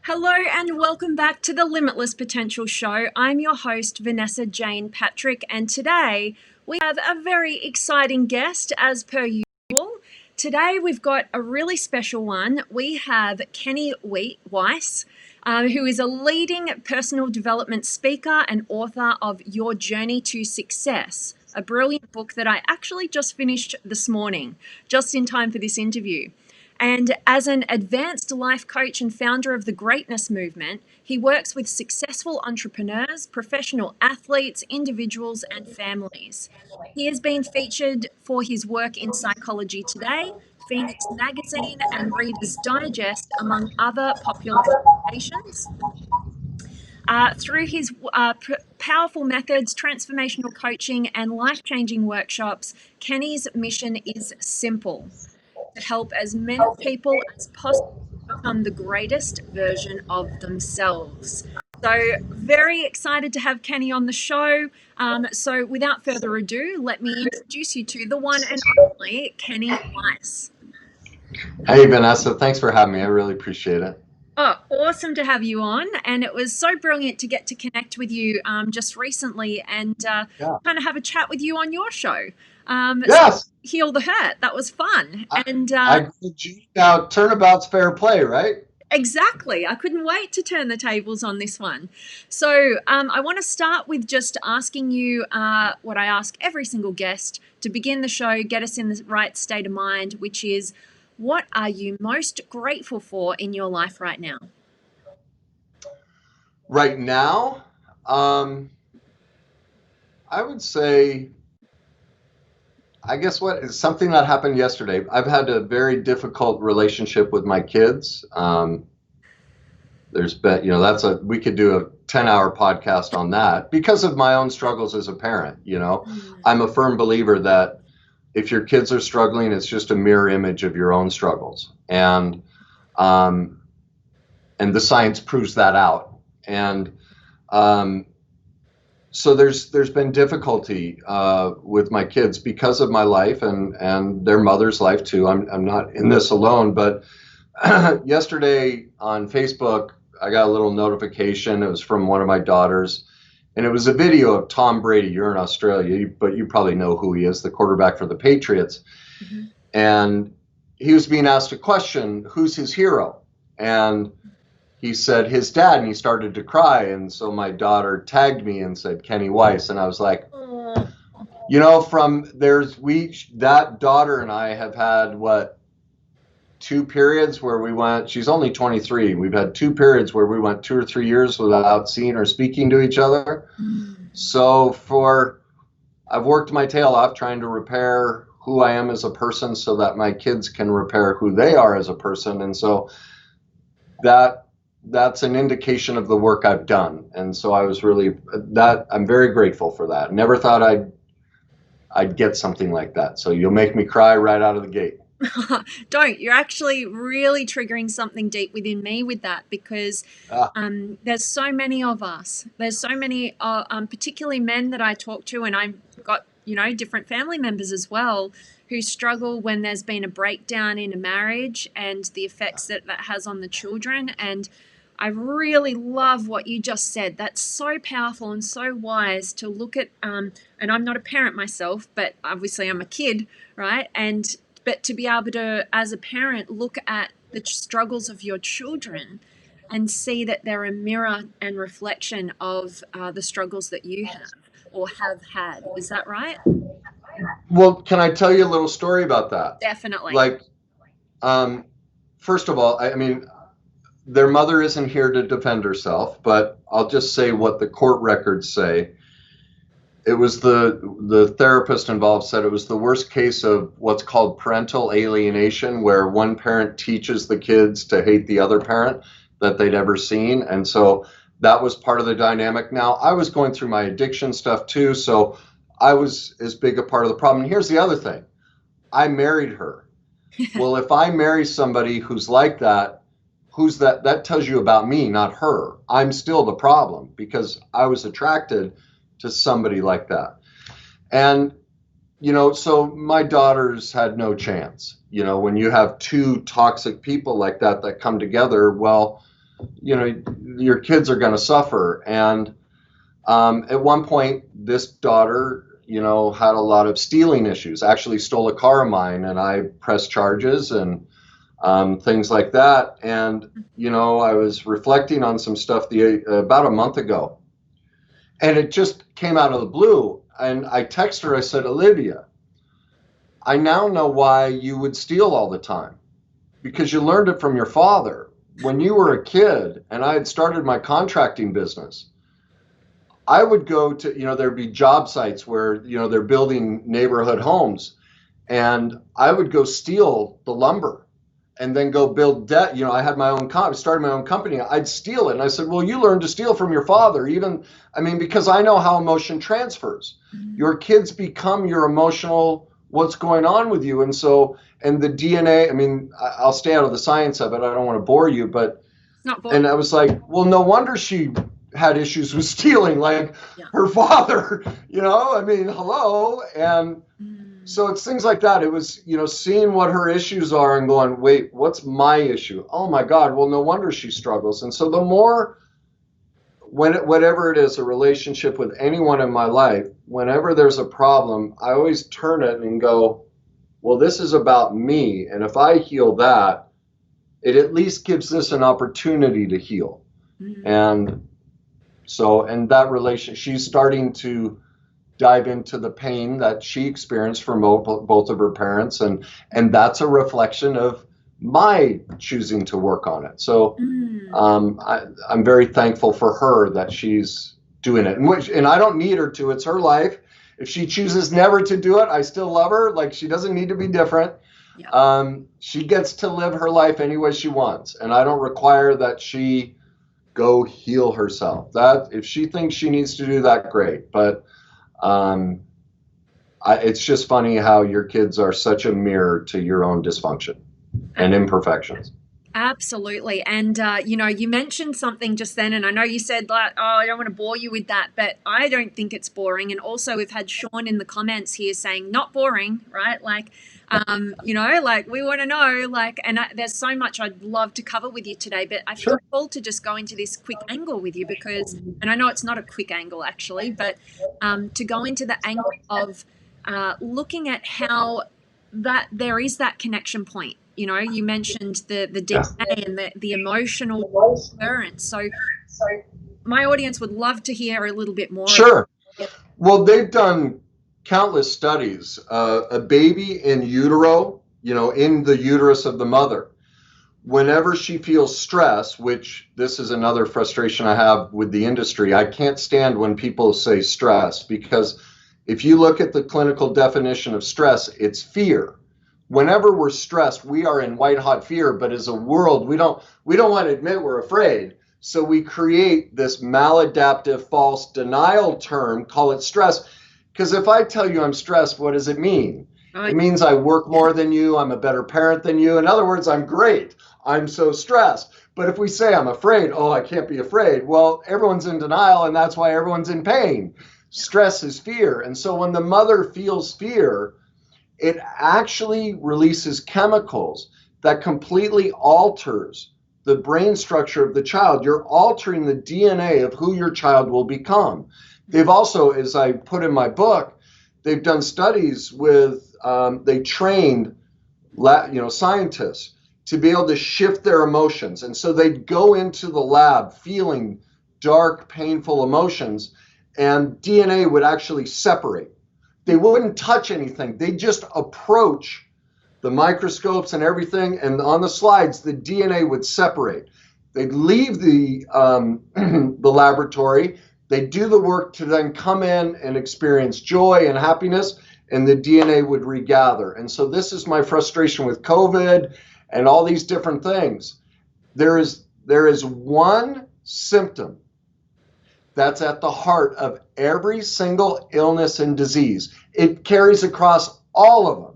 Hello and welcome back to the Limitless Potential Show. I'm your host, Vanessa Jane Patrick, and today we have a very exciting guest as per usual. Today we've got a really special one. We have Kenny Weiss, who is a leading personal development speaker and author of Your Journey to Success, a brilliant book that I actually just finished this morning, just in time for this interview. And as an advanced life coach and founder of the Greatness Movement, he works with successful entrepreneurs, professional athletes, individuals, and families. He has been featured for his work in Psychology Today, Phoenix Magazine, and Reader's Digest, among other popular publications. Through his powerful methods, transformational coaching, and life-changing workshops, Kenny's mission is simple: to help as many people as possible become the greatest version of themselves. So very excited to have Kenny on the show. So without further ado, let me introduce you to the one and only Kenny Weiss. Hey, Vanessa. Thanks for having me. I really appreciate it. Oh, awesome to have you on. And it was so brilliant to get to connect with you just recently and kind of have a chat with you on your show. Yes. So heal the hurt. That was fun. Now, turnabout's fair play, right? Exactly. I couldn't wait to turn the tables on this one. So I want to start with just asking you what I ask every single guest to begin the show, get us in the right state of mind, which is, what are you most grateful for in your life right now? Right now, I would say, I guess what is something that happened yesterday. I've had a very difficult relationship with my kids. There's been, we could do a 10-hour podcast on that because of my own struggles as a parent. I'm a firm believer that if your kids are struggling, it's just a mirror image of your own struggles. And the science proves that out. And so there's been difficulty with my kids because of my life and their mother's life too. I'm not in this alone, but yesterday on Facebook, I got a little notification. It was from one of my daughters, and it was a video of Tom Brady. You're in Australia, but you probably know who he is, the quarterback for the Patriots. Mm-hmm. And he was being asked a question, who's his hero? And he said his dad, and he started to cry. And so my daughter tagged me and said, Kenny Weiss. And I was like, that daughter and I have had, 2 periods where we went, she's only 23. We've had 2 periods where we went 2 or 3 years without seeing or speaking to each other. So I've worked my tail off trying to repair who I am as a person so that my kids can repair who they are as a person. And so that's an indication of the work I've done. And so I was I'm very grateful for that. Never thought I'd get something like that. So you'll make me cry right out of the gate. Don't. You're actually really triggering something deep within me with that, because there's so many of us. There's so many, particularly men that I talk to, and I've got, different family members as well, who struggle when there's been a breakdown in a marriage and the effects that has on the children. And I really love what you just said. That's so powerful and so wise to look at, and I'm not a parent myself, but obviously I'm a kid, right? But to be able to, as a parent, look at the struggles of your children and see that they're a mirror and reflection of the struggles that you have or have had. Is that right? Well, can I tell you a little story about that? Definitely. First of all, I mean, their mother isn't here to defend herself, but I'll just say what the court records say. It was the therapist involved said it was the worst case of what's called parental alienation, where one parent teaches the kids to hate the other parent that they'd ever seen. And so that was part of the dynamic. Now, I was going through my addiction stuff too, so I was as big a part of the problem. And here's the other thing. I married her. Well, if I marry somebody who's like that, who's that? That tells you about me, not her. I'm still the problem because I was attracted to somebody like that. And, so my daughters had no chance. When you have two toxic people like that come together, well, your kids are going to suffer. And at one point, this daughter, had a lot of stealing issues, actually stole a car of mine, and I pressed charges and things like that. And, I was reflecting on some stuff about a month ago, and it just came out of the blue. And I texted her, I said, Olivia, I now know why you would steal all the time, because you learned it from your father. When you were a kid and I had started my contracting business, I would go to, there'd be job sites where, they're building neighborhood homes, and I would go steal the lumber and then go build debt. I had my own started my own company. I'd steal it. And I said, well, you learned to steal from your father, because I know how emotion transfers. Mm-hmm. Your kids become your emotional, what's going on with you. And so, and the DNA, I'll stay out of the science of it. I don't want to bore you, but, and I was like, well, no wonder she had issues with stealing, like her father, hello. And so it's things like that. It was, seeing what her issues are and going, wait, what's my issue? Oh my God, well, no wonder she struggles. And so the more, whatever it is, a relationship with anyone in my life, whenever there's a problem, I always turn it and go, well, this is about me. And if I heal that, it at least gives this an opportunity to heal. Mm-hmm. And that relationship, she's starting to dive into the pain that she experienced from both of her parents. And that's a reflection of my choosing to work on it. So I'm very thankful for her that she's doing it. And I don't need her to. It's her life. If she chooses never to do it, I still love her. Like, she doesn't need to be different. Yeah. She gets to live her life any way she wants. And I don't require that she go heal herself. That if she thinks she needs to do that, great. But it's just funny how your kids are such a mirror to your own dysfunction and imperfections. Absolutely. And, you mentioned something just then, and I know you said that, I don't want to bore you with that, but I don't think it's boring. And also we've had Sean in the comments here saying not boring, right? Like, we want to know, and there's so much I'd love to cover with you today, but I feel called to just go into this quick angle with you because, and I know it's not a quick angle actually, but to go into the angle of looking at how that there is that connection point. You mentioned the DNA and the emotional experience. So my audience would love to hear a little bit more. Sure. Well, they've done countless studies. A baby in utero, in the uterus of the mother, whenever she feels stress, which this is another frustration I have with the industry. I can't stand when people say stress, because if you look at the clinical definition of stress, it's fear. Whenever we're stressed, we are in white hot fear, but as a world, we don't want to admit we're afraid. So we create this maladaptive false denial term, call it stress. Because if I tell you I'm stressed, what does it mean? It means I work more than you, I'm a better parent than you. In other words, I'm great, I'm so stressed. But if we say I'm afraid, I can't be afraid. Well, everyone's in denial, and that's why everyone's in pain. Stress is fear. And so when the mother feels fear, it actually releases chemicals that completely alters the brain structure of the child. You're altering the DNA of who your child will become. They've also, as I put in my book, they've done studies with, they trained scientists to be able to shift their emotions. And so they'd go into the lab feeling dark, painful emotions, and DNA would actually separate. They wouldn't touch anything. They'd just approach the microscopes and everything, and on the slides, the DNA would separate. They'd leave the laboratory. They'd do the work to then come in and experience joy and happiness, and the DNA would regather. And so this is my frustration with COVID and all these different things. There is one symptom that's at the heart of every single illness and disease. It carries across all of them.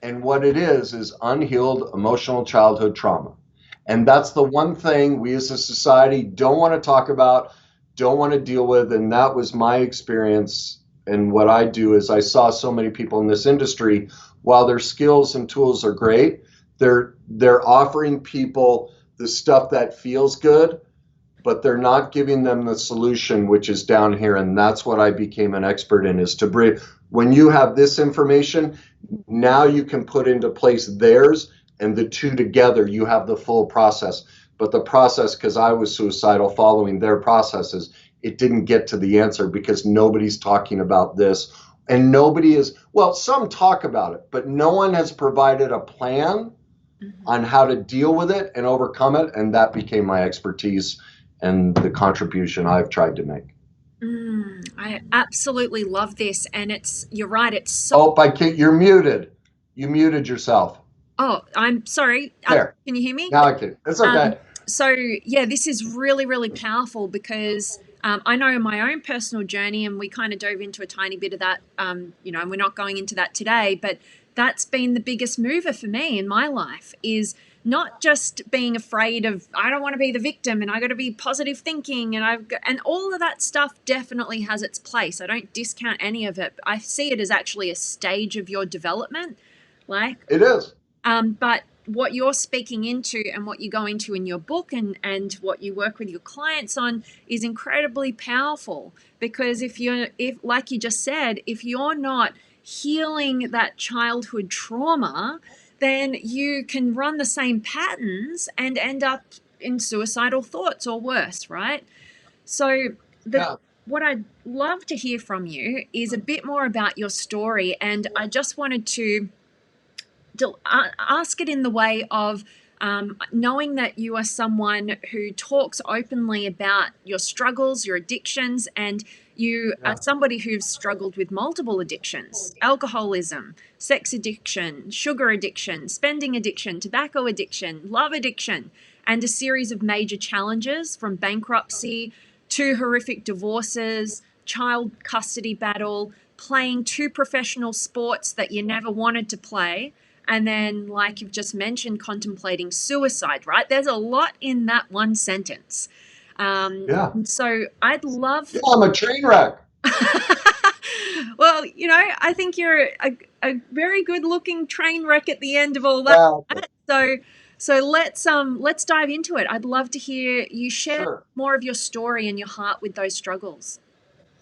And what it is unhealed emotional childhood trauma. And that's the one thing we as a society don't want to talk about, don't want to deal with. And that was my experience. And what I do is I saw so many people in this industry, while their skills and tools are great, they're offering people the stuff that feels good, but they're not giving them the solution, which is down here. And that's what I became an expert in, is to bring, when you have this information, now you can put into place theirs, and the two together, you have the full process. But the process, because I was suicidal following their processes, it didn't get to the answer because nobody's talking about this. And nobody is, well, some talk about it, but no one has provided a plan on how to deal with it and overcome it. And that became my expertise and the contribution I've tried to make. I absolutely love this. And you're right. It's so. Oh, you're muted. You muted yourself. Oh, I'm sorry. There. Can you hear me? Now I can. It's okay. So yeah, this is really, really powerful because I know in my own personal journey, and we kind of dove into a tiny bit of that, and we're not going into that today, but that's been the biggest mover for me in my life, is not just being afraid of, I don't want to be the victim and I got to be positive thinking, and all of that stuff definitely has its place. I don't discount any of it. I see it as actually a stage of your development. Like it is. But what you're speaking into and what you go into in your book and what you work with your clients on is incredibly powerful, because if like you just said, if you're not healing that childhood trauma, then you can run the same patterns and end up in suicidal thoughts or worse, right? So what I'd love to hear from you is a bit more about your story, and I just wanted to ask it in the way of knowing that you are someone who talks openly about your struggles, your addictions, and you are somebody who's struggled with multiple addictions: alcoholism, sex addiction, sugar addiction, spending addiction, tobacco addiction, love addiction, and a series of major challenges, from bankruptcy to horrific divorces, child custody battle, playing 2 professional sports that you never wanted to play, and then, like you've just mentioned, contemplating suicide, right? There's a lot in that one sentence. So I'd love... Yeah, I'm a train wreck. Well, I think you're a very good-looking train wreck at the end of all that. Yeah. So let's dive into it. I'd love to hear you share more of your story and your heart with those struggles.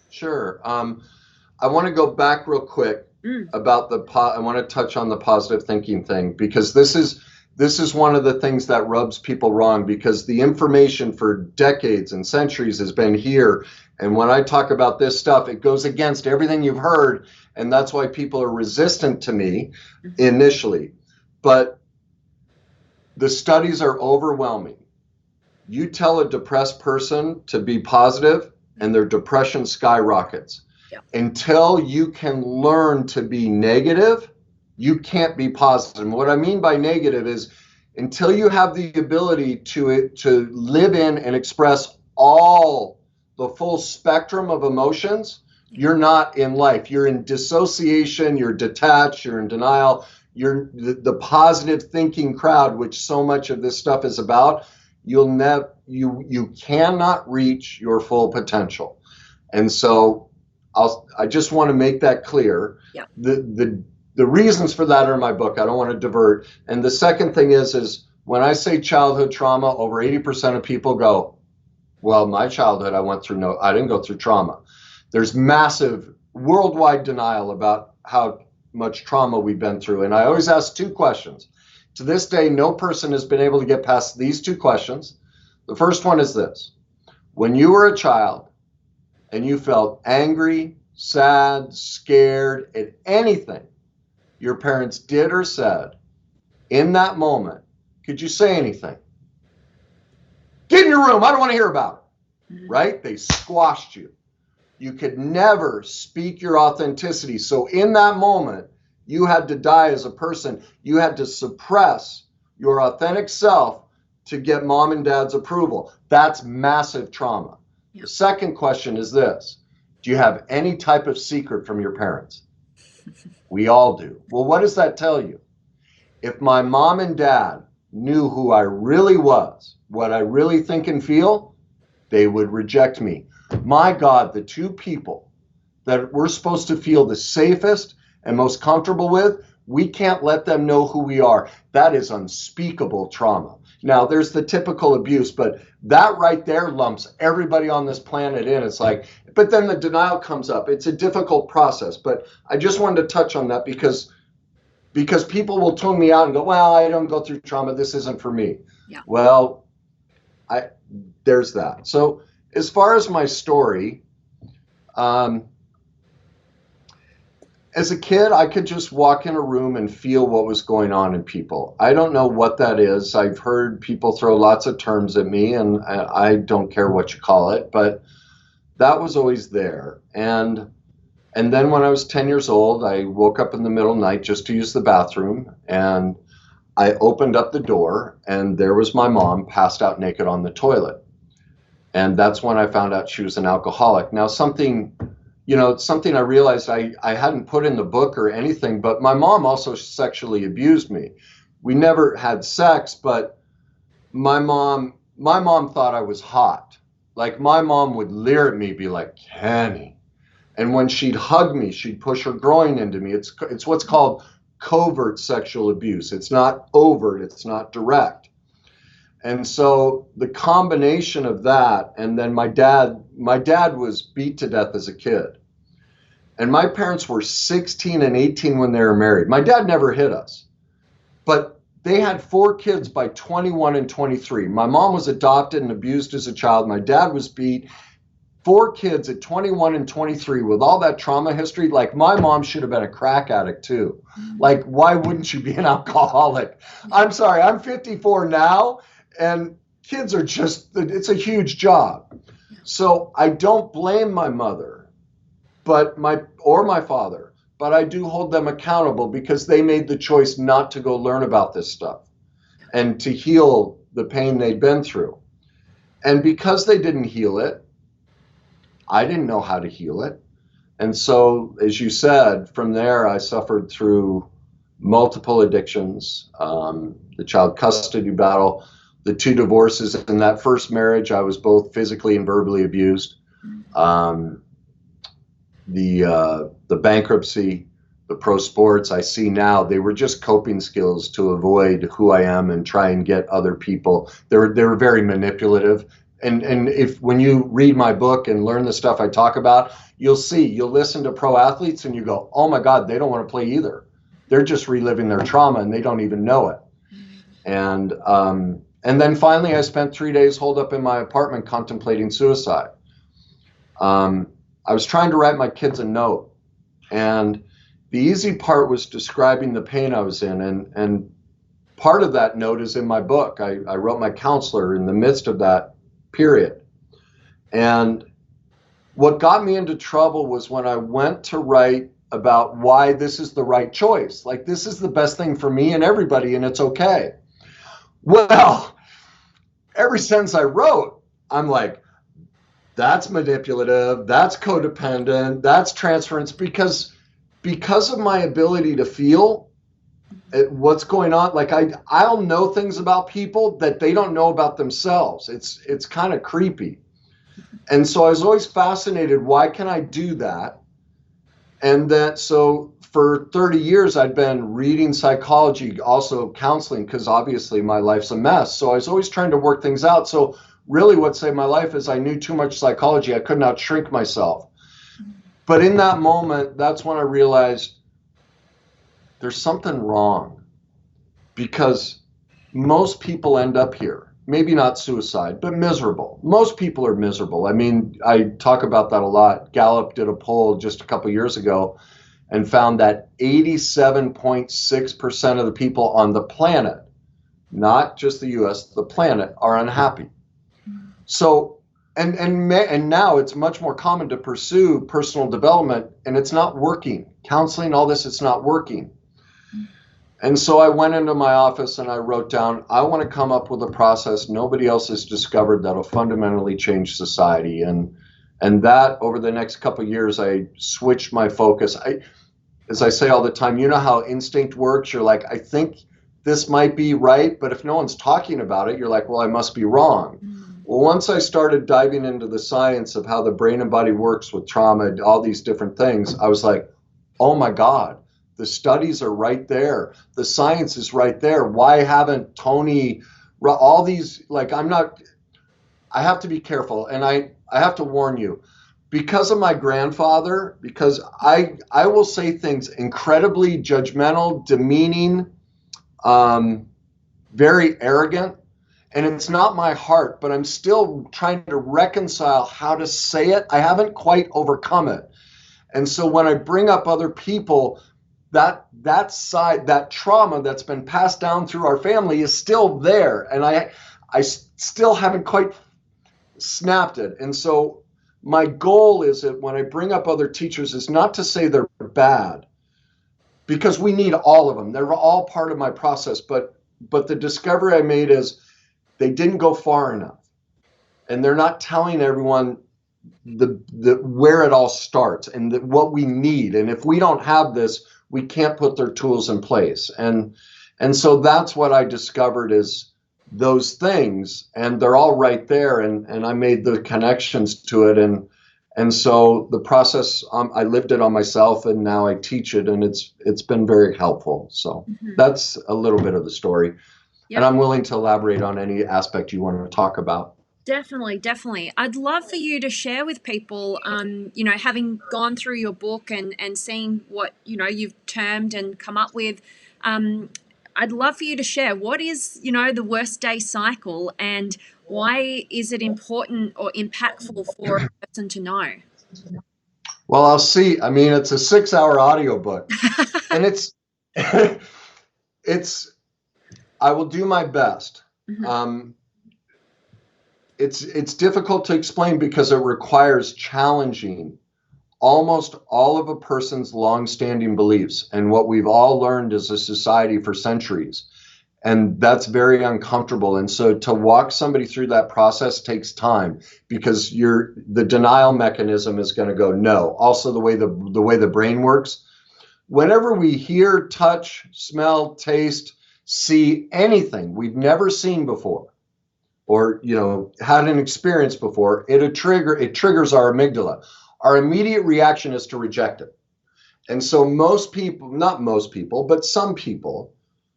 Sure. I want to go back real quick about I want to touch on the positive thinking thing, because this is one of the things that rubs people wrong, because the information for decades and centuries has been here. And when I talk about this stuff, it goes against everything you've heard. And that's why people are resistant to me initially. But the studies are overwhelming. You tell a depressed person to be positive and their depression skyrockets. Until you can learn to be negative, you can't be positive. And what I mean by negative is, until you have the ability to live in and express all the full spectrum of emotions, you're not in life. You're in dissociation, you're detached, you're in denial. You're the positive thinking crowd, which so much of this stuff is about. You cannot reach your full potential. And so I just want to make that clear. Yeah. The reasons for that are in my book. I don't want to divert. And the second thing is when I say childhood trauma, over 80% of people go, well, my childhood, I didn't go through trauma. There's massive worldwide denial about how much trauma we've been through. And I always ask 2 questions. To this day, no person has been able to get past these 2 questions. The first one is this: when you were a child and you felt angry, sad, scared at anything your parents did or said, in that moment, could you say anything? Get in your room, I don't want to hear about it. Right? They squashed you. You could never speak your authenticity. So in that moment, you had to die as a person. You had to suppress your authentic self to get mom and dad's approval. That's massive trauma. The second question is this: do you have any type of secret from your parents? We all do. Well, what does that tell you? If my mom and dad knew who I really was, what I really think and feel, they would reject me. My God, the two people that we're supposed to feel the safest and most comfortable with, we can't let them know who we are. That is unspeakable trauma. Now, there's the typical abuse, but that right there lumps everybody on this planet in. It's like, but then the denial comes up. It's a difficult process, but I just wanted to touch on that because people will tune me out and go, well, I don't go through trauma. This isn't for me. Yeah. Well, there's that. So as far as my story, as a kid, I could just walk in a room and feel what was going on in people. I don't know what that is. I've heard people throw lots of terms at me, and I don't care what you call it, but that was always there. And then when I was 10 years old, I woke up in the middle of the night just to use the bathroom, and I opened up the door, and there was my mom passed out naked on the toilet. And that's when I found out she was an alcoholic. Now, something I realized I hadn't put in the book or anything, but my mom also sexually abused me. We never had sex, but my mom thought I was hot. Like, my mom would leer at me, be like, Kenny. And when she'd hug me, she'd push her groin into me. It's what's called covert sexual abuse. It's not overt, it's not direct. And so the combination of that, and then my dad was beat to death as a kid. And my parents were 16 and 18 when they were married. My dad never hit us, but they had 4 kids by 21 and 23. My mom was adopted and abused as a child. My dad was beat. 4 kids at 21 and 23 with all that trauma history. Like, my mom should have been a crack addict too. Like, why wouldn't you be an alcoholic? I'm sorry, I'm 54 now. And kids are it's a huge job. So I don't blame my mother, or my father, but I do hold them accountable because they made the choice not to go learn about this stuff and to heal the pain they'd been through. And because they didn't heal it, I didn't know how to heal it. And so, as you said, from there, I suffered through multiple addictions, the child custody battle, the 2 divorces. In that first marriage, I was both physically and verbally abused. The bankruptcy, the pro sports I see now, they were just coping skills to avoid who I am and try and get other people. They were very manipulative. And when you read my book and learn the stuff I talk about, you'll listen to pro athletes and you go, oh my God, they don't want to play either. They're just reliving their trauma and they don't even know it. And then finally, I spent 3 days holed up in my apartment contemplating suicide. I was trying to write my kids a note, and the easy part was describing the pain I was in. And part of that note is in my book. I wrote my counselor in the midst of that period. And what got me into trouble was when I went to write about why this is the right choice. Like, this is the best thing for me and everybody, and it's okay. Well, every sentence I wrote, I'm like, that's manipulative, that's codependent, that's transference, because of my ability to feel what's going on. Like, I'll know things about people that they don't know about themselves. It's kind of creepy. And so I was always fascinated, why can I do that? And so for 30 years, I'd been reading psychology, also counseling, because obviously my life's a mess. So I was always trying to work things out. So really what saved my life is I knew too much psychology. I could not shrink myself. But in that moment, that's when I realized there's something wrong, because most people end up here. Maybe not suicide, but miserable. Most people are miserable. I mean, I talk about that a lot. Gallup did a poll just a couple years ago and found that 87.6% of the people on the planet, not just the US, the planet, are unhappy. So, and now it's much more common to pursue personal development, and it's not working. Counseling, all this, it's not working. And so I went into my office and I wrote down, I want to come up with a process nobody else has discovered that'll fundamentally change society. And that over the next couple of years, I switched my focus. As I say all the time, you know how instinct works? You're like, I think this might be right, but if no one's talking about it, you're like, well, I must be wrong. Well, once I started diving into the science of how the brain and body works with trauma, all these different things, I was like, oh my God, the studies are right there. The science is right there. Why haven't Tony, all these, like, I have to be careful. And I have to warn you, because of my grandfather, because I will say things incredibly judgmental, demeaning, very arrogant, and it's not my heart, but I'm still trying to reconcile how to say it. I haven't quite overcome it. And so when I bring up other people, that side, that trauma that's been passed down through our family is still there, and I still haven't quite snapped it. And so my goal is that when I bring up other teachers is not to say they're bad, because we need all of them. They're all part of my process. But the discovery I made is they didn't go far enough, and they're not telling everyone the where it all starts and what we need. And if we don't have this, we can't put their tools in place. And so that's what I discovered is those things, and they're all right there. And I made the connections to it. And so the process, I lived it on myself, and now I teach it, and it's been very helpful. So that's a little bit of the story. Yep. And I'm willing to elaborate on any aspect you want to talk about. Definitely, definitely. I'd love for you to share with people, having gone through your book and seeing what, you've termed and come up with. I'd love for you to share what is, the worst day cycle, and why is it important or impactful for a person to know? Well, I'll see. I mean, it's a 6-hour audiobook, and I will do my best. Mm-hmm. It's difficult to explain because it requires challenging almost all of a person's long-standing beliefs and what we've all learned as a society for centuries. And that's very uncomfortable. And so to walk somebody through that process takes time, because the denial mechanism is going to go no. Also, the way the brain works, whenever we hear, touch, smell, taste, see anything we've never seen before, or had an experience before, it triggers our amygdala. Our immediate reaction is to reject it. And so most people, not most people, but some people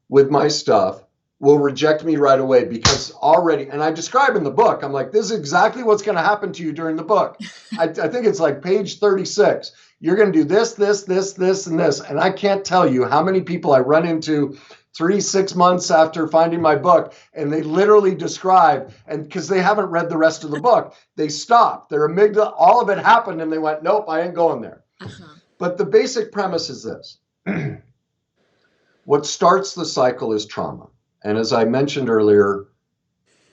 with my stuff will reject me right away, because already, and I describe in the book, I'm like, this is exactly what's going to happen to you during the book. I think it's like page 36. You're going to do this, this, this, this, and this. And I can't tell you how many people I run into 3-6 months after finding my book, and they literally describe, and because they haven't read the rest of the book, they stopped. Their amygdala, all of it happened, and they went, nope, I ain't going there. But the basic premise is this. What starts the cycle is trauma. And as I mentioned earlier,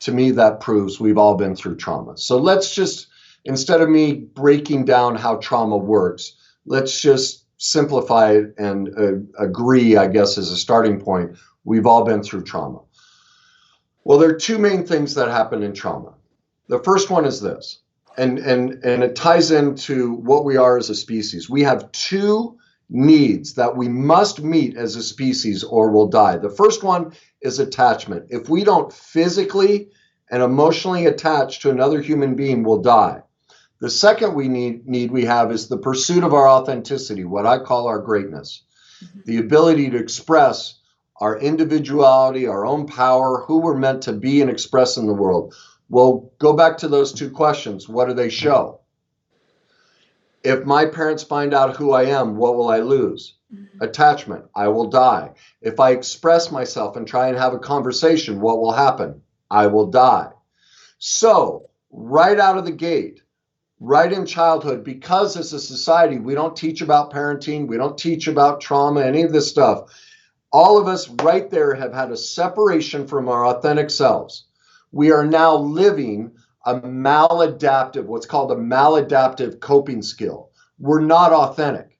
to me, that proves we've all been through trauma. So let's just, instead of me breaking down how trauma works, let's just simplify it and agree, I guess, as a starting point. We've all been through trauma. Well, there are two main things that happen in trauma. The first one is this, and it ties into what we are as a species. We have two needs that we must meet as a species or we'll die. The first one is attachment. If we don't physically and emotionally attach to another human being, we'll die. The second need we have is the pursuit of our authenticity, what I call our greatness, the ability to express our individuality, our own power, who we're meant to be and express in the world. Well, go back to those two questions. What do they show? If my parents find out who I am, what will I lose? Attachment. I will die. If I express myself and try and have a conversation, what will happen? I will die. So, right out of the gate, right in childhood, because as a society, we don't teach about parenting, we don't teach about trauma, any of this stuff. All of us right there have had a separation from our authentic selves. We are now living a maladaptive, what's called a maladaptive coping skill. We're not authentic.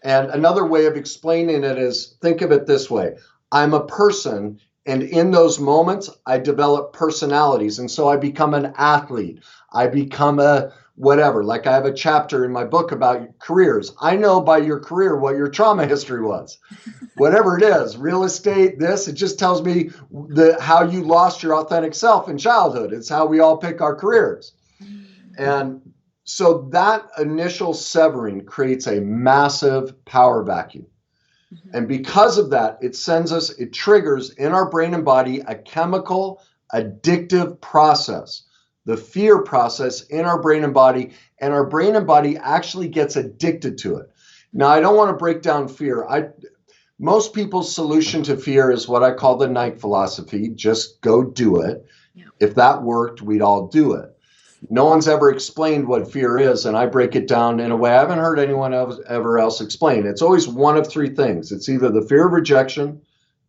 And another way of explaining it is, think of it this way. I'm a person, and in those moments, I develop personalities. And so I become an athlete. I become a whatever. Like I have a chapter in my book about careers. I know by your career what your trauma history was. Whatever it is, real estate, this, it just tells me how you lost your authentic self in childhood. It's how we all pick our careers. And so that initial severing creates a massive power vacuum. And because of that, it triggers in our brain and body a chemical addictive process, the fear process in our brain and body, and our brain and body actually gets addicted to it. Now, I don't want to break down fear. Most people's solution to fear is what I call the night philosophy. Just go do it. Yeah. If that worked, we'd all do it. No one's ever explained what fear is, and I break it down in a way I haven't heard anyone ever else explain. It's always one of three things. It's either the fear of rejection,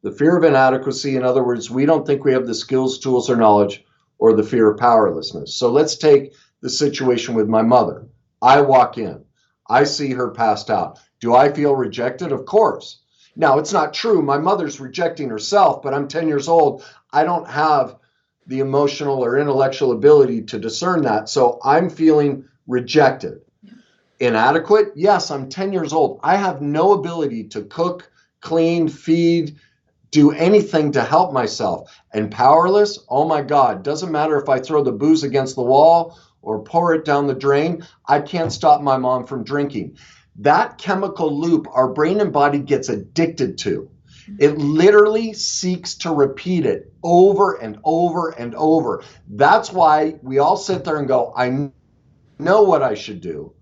the fear of inadequacy. In other words, we don't think we have the skills, tools, or knowledge, or the fear of powerlessness. So let's take the situation with my mother. I walk in. I see her passed out. Do I feel rejected? Of course. Now, it's not true. My mother's rejecting herself, but I'm 10 years old. I don't have the emotional or intellectual ability to discern that. So I'm feeling rejected. Yeah. Inadequate? Yes, I'm 10 years old. I have no ability to cook, clean, feed, do anything to help myself. And powerless? Oh my God. Doesn't matter if I throw the booze against the wall or pour it down the drain. I can't stop my mom from drinking. That chemical loop, our brain and body gets addicted to. It literally seeks to repeat it over and over and over. That's why we all sit there and go, I know what I should do.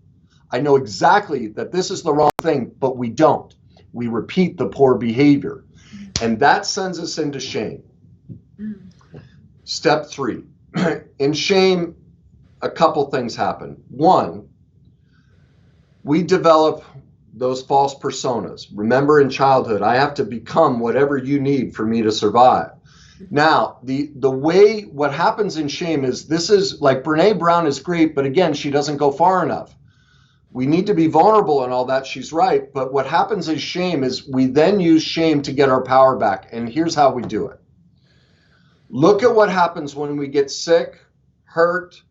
I know exactly that this is the wrong thing, but we don't. We repeat the poor behavior. And that sends us into shame. Step 3. In shame, a couple things happen. One, we develop those false personas. Remember in childhood, I have to become whatever you need for me to survive. Now, what happens in shame is, this is like Brene Brown is great, but again, she doesn't go far enough. We need to be vulnerable and all that. She's right. But what happens in shame is we then use shame to get our power back. And here's how we do it. Look at what happens when we get sick, hurt,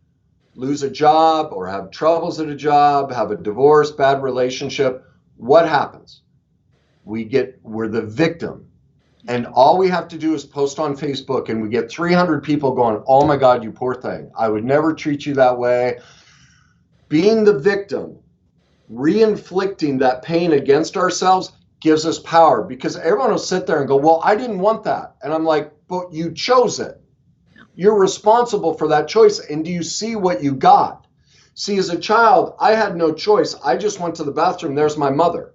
lose a job, or have troubles at a job, have a divorce, bad relationship. What happens? We're the victim. And all we have to do is post on Facebook, and we get 300 people going, oh my God, you poor thing. I would never treat you that way. Being the victim, re-inflicting that pain against ourselves gives us power, because everyone will sit there and go, well, I didn't want that. And I'm like, but you chose it. You're responsible for that choice. And do you see what you got? See, as a child, I had no choice. I just went to the bathroom. There's my mother.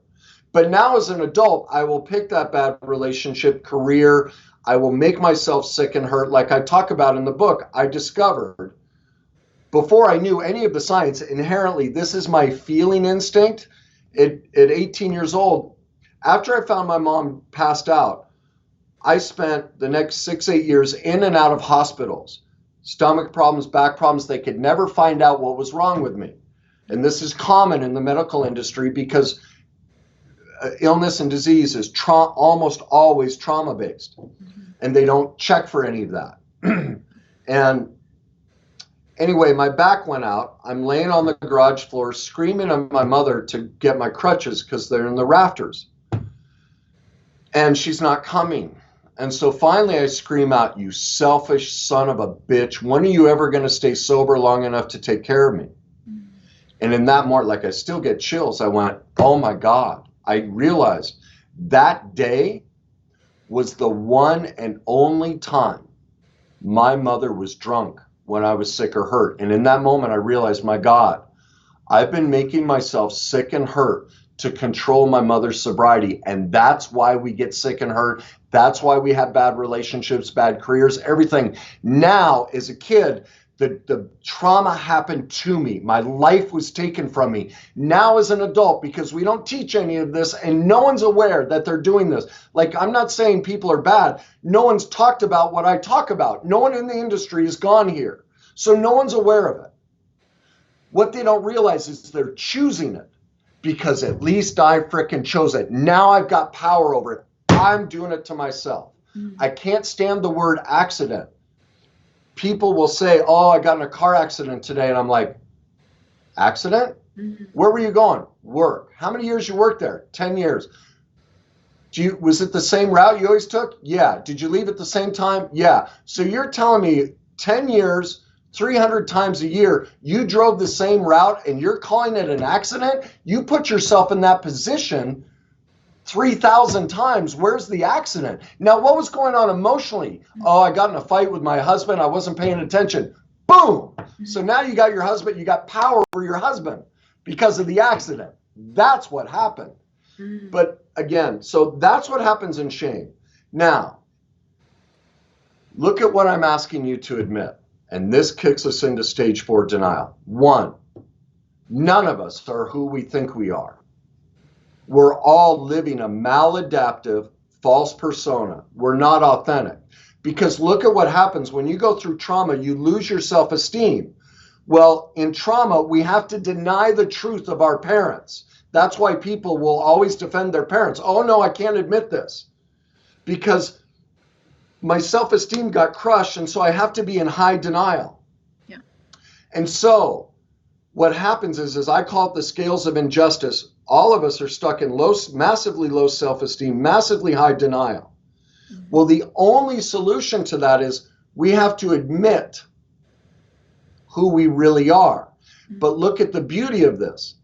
But now as an adult, I will pick that bad relationship, career. I will make myself sick and hurt. Like I talk about in the book, I discovered before I knew any of the science, inherently, this is my feeling instinct. At 18 years old, after I found my mom passed out, I spent the next 6-8 years in and out of hospitals. Stomach problems, back problems. They could never find out what was wrong with me. And this is common in the medical industry because illness and disease is almost always trauma-based. And they don't check for any of that. And anyway, my back went out. I'm laying on the garage floor screaming at my mother to get my crutches because they're in the rafters. And she's not coming. And so finally I scream out, you selfish son of a bitch. When are you ever going to stay sober long enough to take care of me? And in that moment, like I still get chills, I went, oh my God. I realized that day was the one and only time my mother was drunk when I was sick or hurt. And in that moment, I realized, my God, I've been making myself sick and hurt to control my mother's sobriety. And that's why we get sick and hurt. That's why we have bad relationships, bad careers, everything. Now, as a kid, the trauma happened to me. My life was taken from me. Now as an adult, because we don't teach any of this and no one's aware that they're doing this. Like, I'm not saying people are bad. No one's talked about what I talk about. No one in the industry has gone here. So no one's aware of it. What they don't realize is they're choosing it, because at least I frickin' chose it. Now I've got power over it. I'm doing it to myself. I can't stand the word accident. People will say, oh, I got in a car accident today. And I'm like, accident? Where were you going? Work. How many years you worked there? 10 years. Was it the same route you always took? Yeah. Did you leave at the same time? Yeah. So you're telling me 10 years, 300 times a year, you drove the same route and you're calling it an accident? You put yourself in that position 3,000 times. Where's the accident? Now, what was going on emotionally? Oh, I got in a fight with my husband. I wasn't paying attention. Boom. So now you got your husband. You got power over your husband because of the accident. That's what happened. But again, so that's what happens in shame. Now, look at what I'm asking you to admit. And this kicks us into stage 4 denial. 1, none of us are who we think we are. We're all living a maladaptive, false persona. We're not authentic. Because look at what happens when you go through trauma, you lose your self-esteem. Well, in trauma, we have to deny the truth of our parents. That's why people will always defend their parents. Oh, no, I can't admit this because my self-esteem got crushed, and so I have to be in high denial. Yeah. And so what happens is I call it the scales of injustice. All of us are stuck in massively low self-esteem, massively high denial. Well, the only solution to that is we have to admit who we really are. But look at the beauty of this.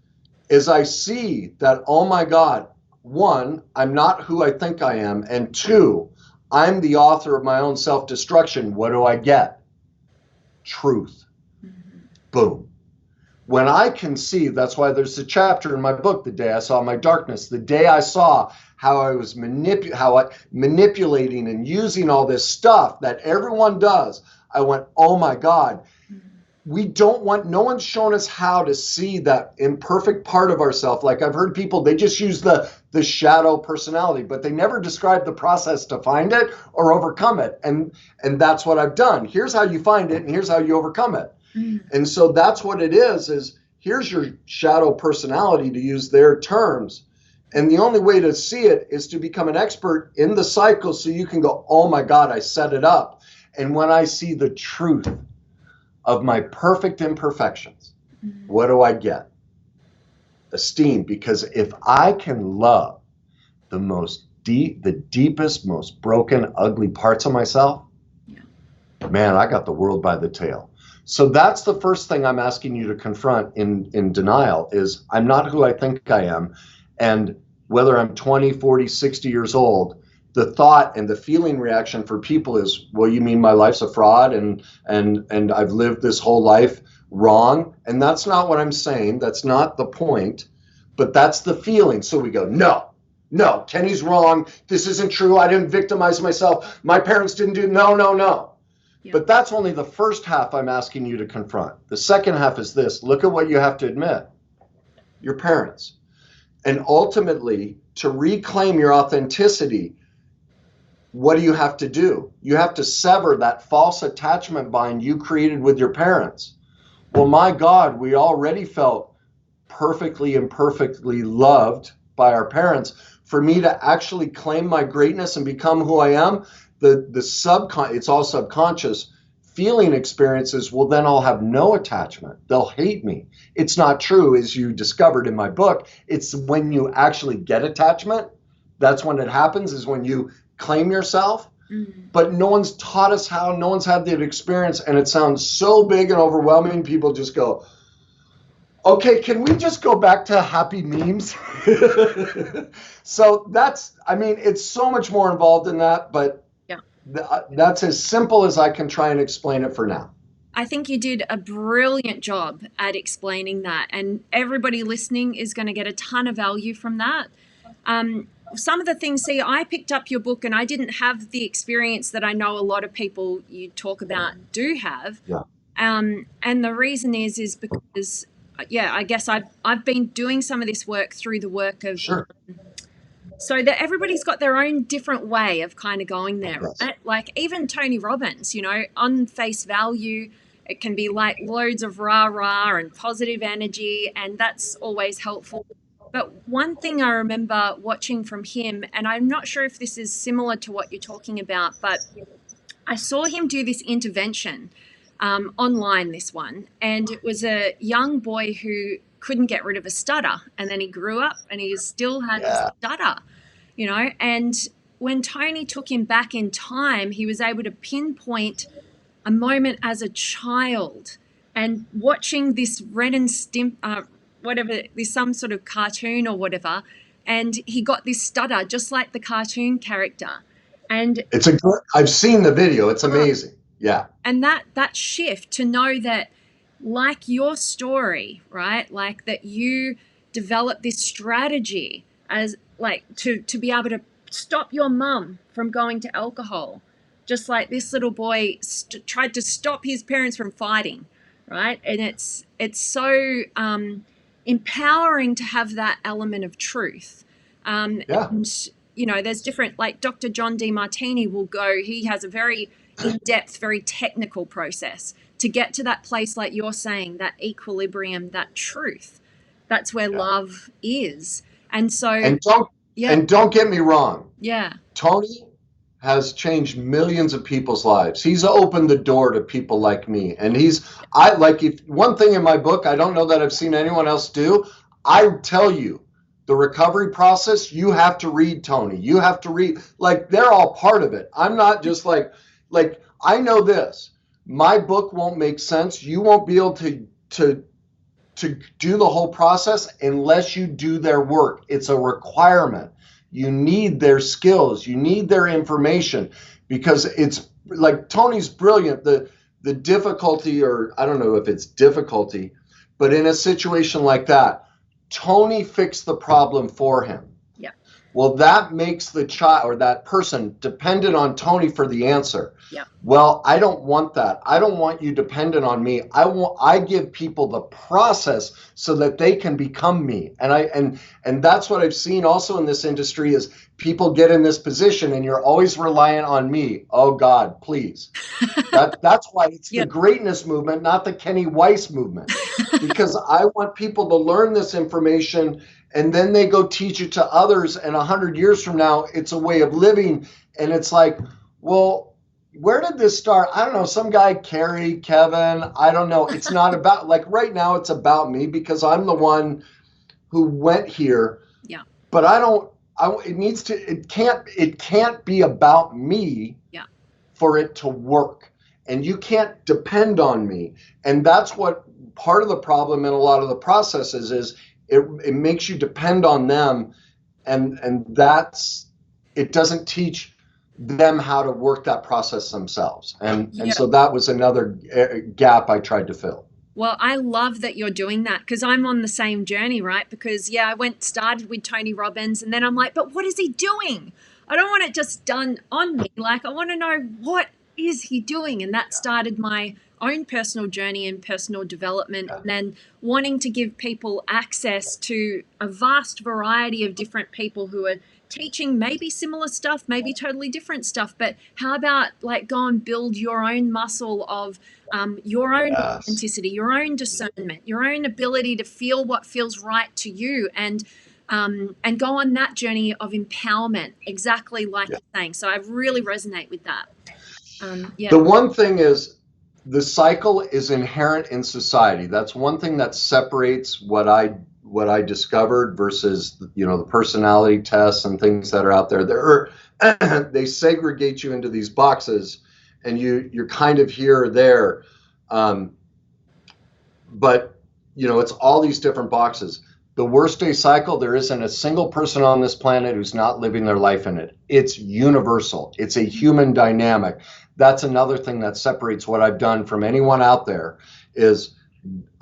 Is I see that, oh my God, 1, I'm not who I think I am. And 2, I'm the author of my own self-destruction. What do I get? Truth. Boom. When I can see, that's why there's a chapter in my book, The Day I Saw My Darkness, the day I saw how I was manipulating and using all this stuff that everyone does. I went, oh my God. No one's shown us how to see that imperfect part of ourselves. Like I've heard people, they just use the shadow personality, but they never describe the process to find it or overcome it. And that's what I've done. Here's how you find it and here's how you overcome it. And so that's what it is here's your shadow personality, to use their terms. And the only way to see it is to become an expert in the cycle so you can go, oh my God, I set it up. And when I see the truth of my perfect imperfections, what do I get? Esteem. Because if I can love the deepest, most broken, ugly parts of myself, man, I got the world by the tail. So that's the first thing I'm asking you to confront in denial is I'm not who I think I am. And whether I'm 20, 40, 60 years old, the thought and the feeling reaction for people is, well, you mean my life's a fraud and I've lived this whole life wrong? And that's not what I'm saying. That's not the point, but that's the feeling. So we go, no, Kenny's wrong. This isn't true. I didn't victimize myself. My parents didn't do, no. Yeah. But that's only the first half I'm asking you to confront. The second half is this. Look at what you have to admit. Your parents. And ultimately, to reclaim your authenticity, what do you have to do? You have to sever that false attachment bind you created with your parents. Well, my God, we already felt perfectly imperfectly loved by our parents. For me to actually claim my greatness and become who I am, it's all subconscious. Feeling experiences will then all have no attachment. They'll hate me. It's not true, as you discovered in my book. It's when you actually get attachment, that's when it happens, is when you claim yourself. But no one's taught us how. No one's had that experience, and it sounds so big and overwhelming. People just go, okay, can we just go back to happy memes? So it's so much more involved in that, but that's as simple as I can try and explain it for now. I think you did a brilliant job at explaining that, and everybody listening is going to get a ton of value from that. Some of the things, I picked up your book and I didn't have the experience that I know a lot of people you talk about do have. Yeah. And the reason is because, I guess I've been doing some of this work through the work of... Sure. So that everybody's got their own different way of kind of going there, yes. Right? Like even Tony Robbins, on face value, it can be like loads of rah-rah and positive energy, and that's always helpful. But one thing I remember watching from him, and I'm not sure if this is similar to what you're talking about, but I saw him do this intervention online, this one, and it was a young boy who couldn't get rid of a stutter, and then he grew up and he still had the stutter, you know. And when Tony took him back in time, he was able to pinpoint a moment as a child, and watching this Ren and Stimp, whatever, this some sort of cartoon or whatever, and he got this stutter just like the cartoon character. And I've seen the video. It's amazing. Yeah. And that shift to know that, like your story, right? Like that you develop this strategy as like to be able to stop your mum from going to alcohol, just like this little boy tried to stop his parents from fighting, right? And it's so empowering to have that element of truth. And, you know, there's different, like Dr. John Demartini will go, he has a very in-depth, very technical process to get to that place, like you're saying, that equilibrium, that truth. That's where love is. And so, and don't get me wrong. Yeah. Tony has changed millions of people's lives. He's opened the door to people like me. And if one thing in my book, I don't know that I've seen anyone else do. I tell you, the recovery process, you have to read Tony. You have to read, like, they're all part of it. I'm not just like, I know this. My book won't make sense. You won't be able to do the whole process unless you do their work. It's a requirement. You need their skills. You need their information, because it's like Tony's brilliant. The difficulty, or I don't know if it's difficulty, but in a situation like that, Tony fixed the problem for him. Yeah. Well, that makes the child or that person dependent on Tony for the answer. Yeah. Well, I don't want that. I don't want you dependent on me. I give people the process so that they can become me. And that's what I've seen also in this industry is people get in this position and you're always reliant on me. Oh God, please. That's why it's the greatness movement, not the Kenny Weiss movement. Because I want people to learn this information and then they go teach it to others. And 100 years from now, it's a way of living. And it's like, well, where did this start? I don't know. Some guy, Kevin, I don't know. It's not about, like right now, it's about me because I'm the one who went here. Yeah. But it can't be about me for it to work. And you can't depend on me. And that's what part of the problem in a lot of the processes is. It makes you depend on them, and it doesn't teach them how to work that process themselves. And so that was another gap I tried to fill. Well, I love that you're doing that because I'm on the same journey, right? Because I started with Tony Robbins, and then I'm like, but what is he doing? I don't want it just done on me. Like, I want to know, what is he doing? And that started my own personal journey and personal development, and then wanting to give people access to a vast variety of different people who are teaching maybe similar stuff, maybe totally different stuff, but how about like go and build your own muscle of your own authenticity, your own discernment, your own ability to feel what feels right to you, and go on that journey of empowerment, exactly like you're saying. So I really resonate with that. The one thing is, the cycle is inherent in society. That's one thing that separates what I discovered versus, the personality tests and things that are out there. They segregate you into these boxes, and you're kind of here or there. But it's all these different boxes. The worst day cycle, there isn't a single person on this planet who's not living their life in it. It's universal. It's a human dynamic. That's another thing that separates what I've done from anyone out there is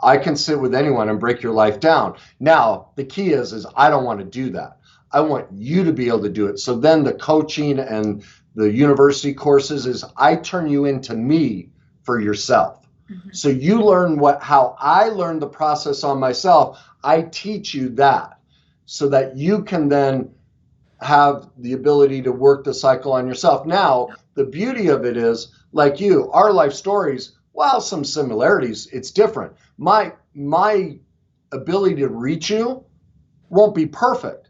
I can sit with anyone and break your life down. Now, the key is I don't want to do that. I want you to be able to do it. So then the coaching and the university courses is I turn you into me for yourself. Mm-hmm. So you learn how I learned the process on myself. I teach you that so that you can then have the ability to work the cycle on yourself. Now, the beauty of it is, like you, our life stories, while some similarities, it's different. My ability to reach you won't be perfect.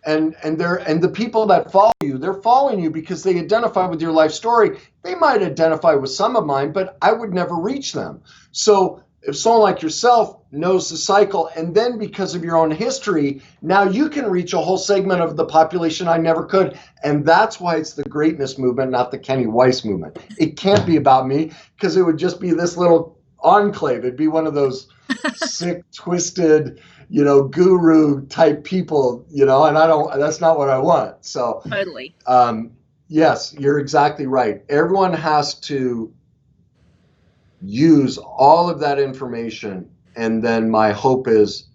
And the people that follow you, they're following you because they identify with your life story. They might identify with some of mine, but I would never reach them. So if someone like yourself knows the cycle, and then because of your own history, now you can reach a whole segment of the population I never could. And that's why it's the greatness movement, not the Kenny Weiss movement. It can't be about me, because it would just be this little enclave. It'd be one of those sick, twisted, guru type people, and that's not what I want. So Totally. yes, you're exactly right. Everyone has to use all of that information, and then my hope is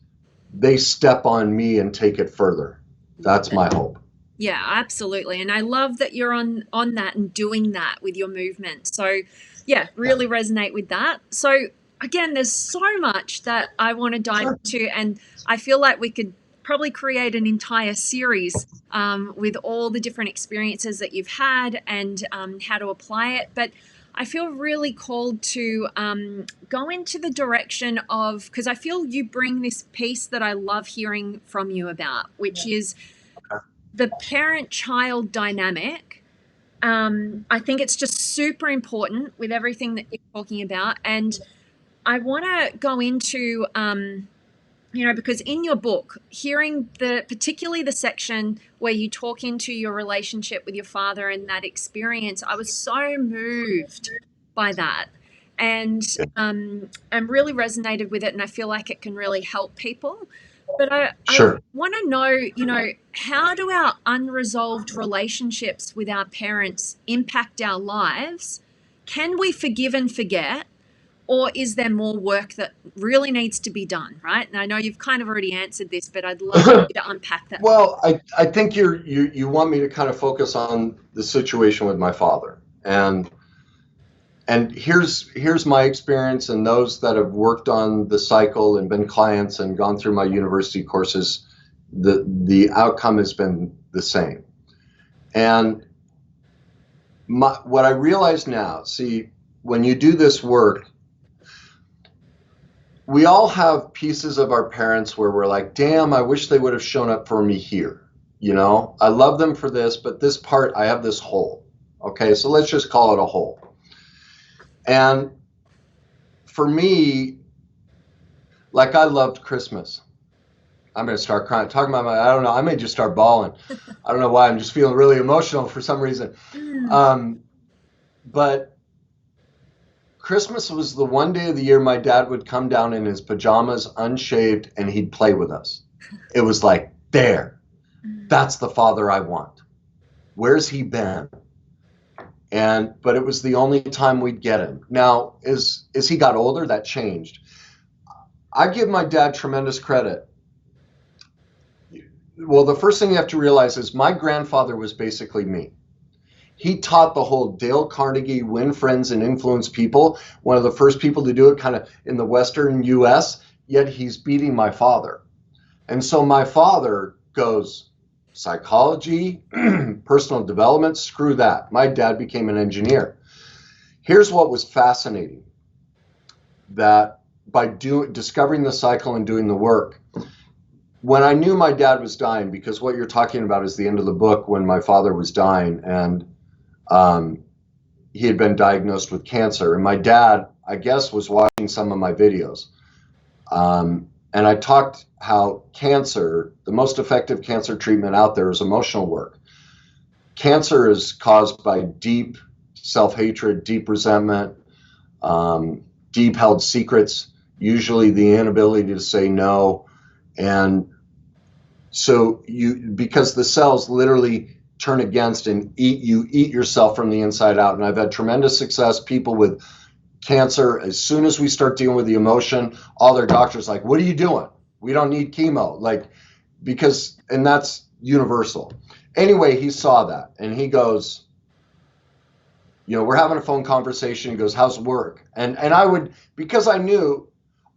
they step on me and take it further. That's my hope. Yeah, absolutely. And I love that you're on that and doing that with your movement. So yeah, really resonate with that. So again, there's so much that I want to dive into, and I feel like we could probably create an entire series with all the different experiences that you've had and how to apply it. But I feel really called to go into the direction of, because I feel you bring this piece that I love hearing from you about, which is the parent-child dynamic. I think it's just super important with everything that you're talking about. And I want to go into, because in your book, hearing particularly the section where you talk into your relationship with your father and that experience, I was so moved by that, and really resonated with it. And I feel like it can really help people. But I want to know, how do our unresolved relationships with our parents impact our lives? Can we forgive and forget? Or is there more work that really needs to be done, right? And I know you've kind of already answered this, but I'd love you to unpack that. Well, I think you want me to kind of focus on the situation with my father. And here's my experience, and those that have worked on the cycle and been clients and gone through my university courses, the outcome has been the same. And what I realize now, see, when you do this work, we all have pieces of our parents where we're like, damn, I wish they would have shown up for me here. I love them for this, but this part, I have this hole. Okay, so let's just call it a hole. And for me, like, I loved Christmas. I'm going to start crying. Talking about I don't know, I may just start bawling. I don't know why, I'm just feeling really emotional for some reason. But Christmas was the one day of the year my dad would come down in his pajamas, unshaved, and he'd play with us. It was like, that's the father I want. Where's he been? But it was the only time we'd get him. Now, as he got older, that changed. I give my dad tremendous credit. Well, the first thing you have to realize is my grandfather was basically me. He taught the whole Dale Carnegie, win friends and influence people. One of the first people to do it kind of in the Western US, yet he's beating my father. And so my father goes, psychology, personal development, screw that. My dad became an engineer. Here's what was fascinating, that by discovering the cycle and doing the work, when I knew my dad was dying, because what you're talking about is the end of the book when my father was dying, and he had been diagnosed with cancer. And my dad, I guess, was watching some of my videos. And I talked how cancer, the most effective cancer treatment out there is emotional work. Cancer is caused by deep self-hatred, deep resentment, deep held secrets, usually the inability to say no. And so because the cells literally turn against and eat yourself from the inside out. And I've had tremendous success. People with cancer, as soon as we start dealing with the emotion, all their doctors like, what are you doing? We don't need chemo. And that's universal. Anyway, he saw that and he goes, we're having a phone conversation. He goes, how's work? And I would, because I knew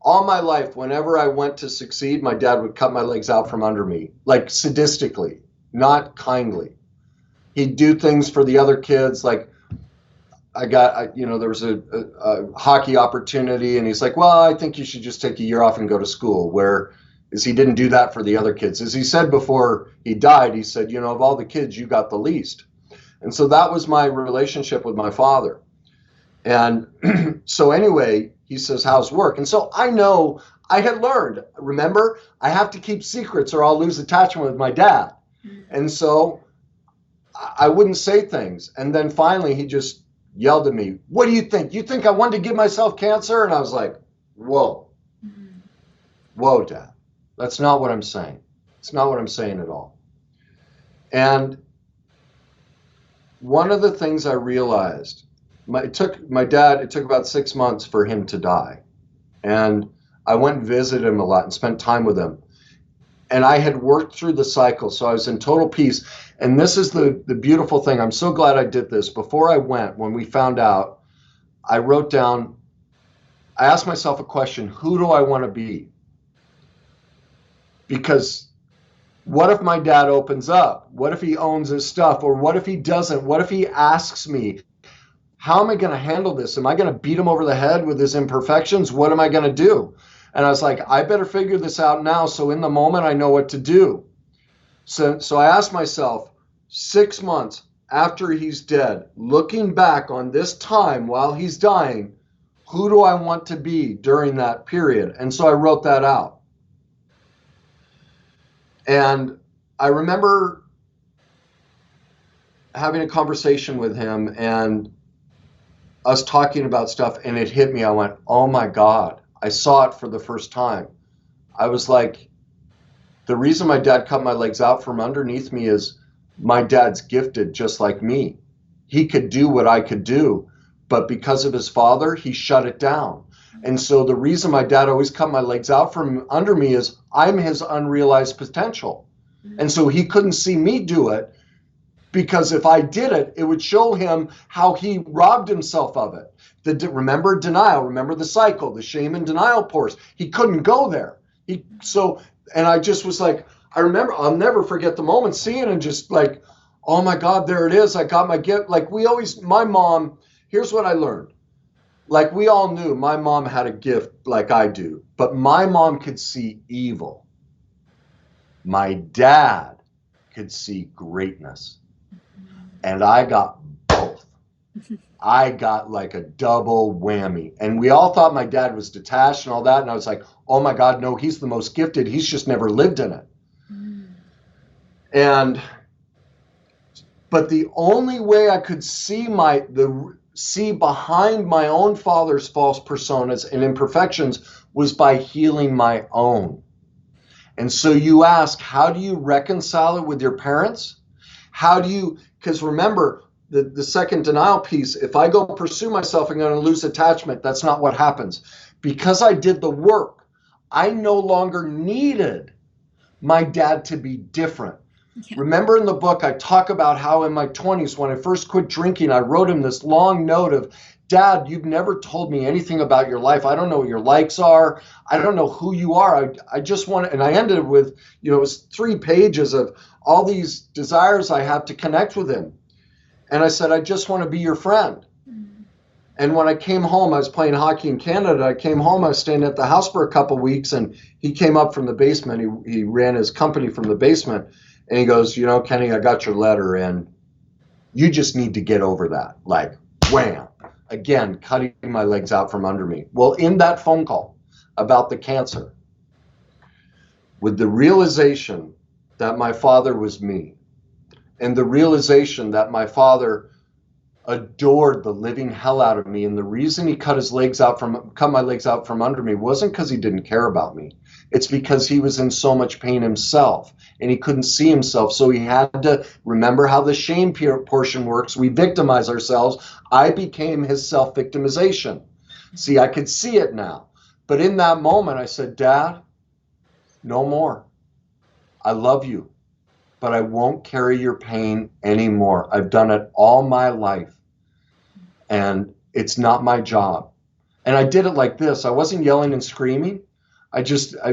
all my life, whenever I went to succeed, my dad would cut my legs out from under me, like sadistically, not kindly. He'd do things for the other kids, like there was a hockey opportunity, and he's like, well, I think you should just take a year off and go to school, where is he didn't do that for the other kids. As he said before he died, he said, you know, of all the kids, you got the least. And so that was my relationship with my father. And so anyway, he says, how's work? And so I know I had learned, remember, I have to keep secrets or I'll lose attachment with my dad. And so I wouldn't say things. And then finally he just yelled at me, what do you think? You think I wanted to give myself cancer? And I was like, whoa, Dad, that's not what I'm saying. It's not what I'm saying at all. And one of the things I realized, it took about 6 months for him to die. And I went and visited him a lot and spent time with him. And I had worked through the cycle, so I was in total peace. And this is the beautiful thing. I'm so glad I did this. Before I went, when we found out, I wrote down, I asked myself a question, who do I want to be? Because what if my dad opens up? What if he owns his stuff? Or what if he doesn't? What if he asks me, how am I going to handle this? Am I going to beat him over the head with his imperfections? What am I going to do? And I was like, I better figure this out now, so in the moment I know what to do. So I asked myself, 6 months after he's dead, looking back on this time while he's dying, who do I want to be during that period? And so I wrote that out. And I remember having a conversation with him and us talking about stuff, and it hit me. I went, oh my God, I saw it for the first time. I was like, the reason my dad cut my legs out from underneath me is my dad's gifted just like me. He could do what I could do, but because of his father, he shut it down. And so the reason my dad always cut my legs out from under me is I'm his unrealized potential. And so he couldn't see me do it, because if I did it, it would show him how he robbed himself of it. Remember denial, remember the cycle, the shame and denial pores. He couldn't go there. And I just was like, I remember, I'll never forget the moment seeing and just like, oh my God, there it is. I got my gift. Like my mom, here's what I learned. Like we all knew my mom had a gift like I do, but my mom could see evil. My dad could see greatness. And I got both. I got like a double whammy. And we all thought my dad was detached and all that. And I was like, oh my God, no, he's the most gifted. He's just never lived in it. But the only way I could see behind my own father's false personas and imperfections was by healing my own. And so you ask, how do you reconcile it with your parents? Because remember, the second denial piece, if I go pursue myself, I'm going to lose attachment. That's not what happens. Because I did the work, I no longer needed my dad to be different. Yeah. Remember in the book, I talk about how in my 20s, when I first quit drinking, I wrote him this long note of, Dad, you've never told me anything about your life. I don't know what your likes are. I don't know who you are. I just want to, and I ended with, it was 3 pages of all these desires I have to connect with him. And I said, I just want to be your friend. And when I came home, I was playing hockey in Canada. I came home, I was staying at the house for a couple of weeks, and he came up from the basement. He ran his company from the basement. And he goes, Kenny, I got your letter, and you just need to get over that. Like, wham. Again, cutting my legs out from under me. Well, in that phone call about the cancer, with the realization that my father was me, and the realization that my father adored the living hell out of me, and the reason he cut my legs out from under me wasn't because he didn't care about me. It's because he was in so much pain himself and he couldn't see himself. So he had to remember how the shame portion works. We victimize ourselves. I became his self-victimization. See, I could see it now. But in that moment, I said, Dad, no more. I love you, but I won't carry your pain anymore. I've done it all my life, and it's not my job. And I did it like this. I wasn't yelling and screaming. I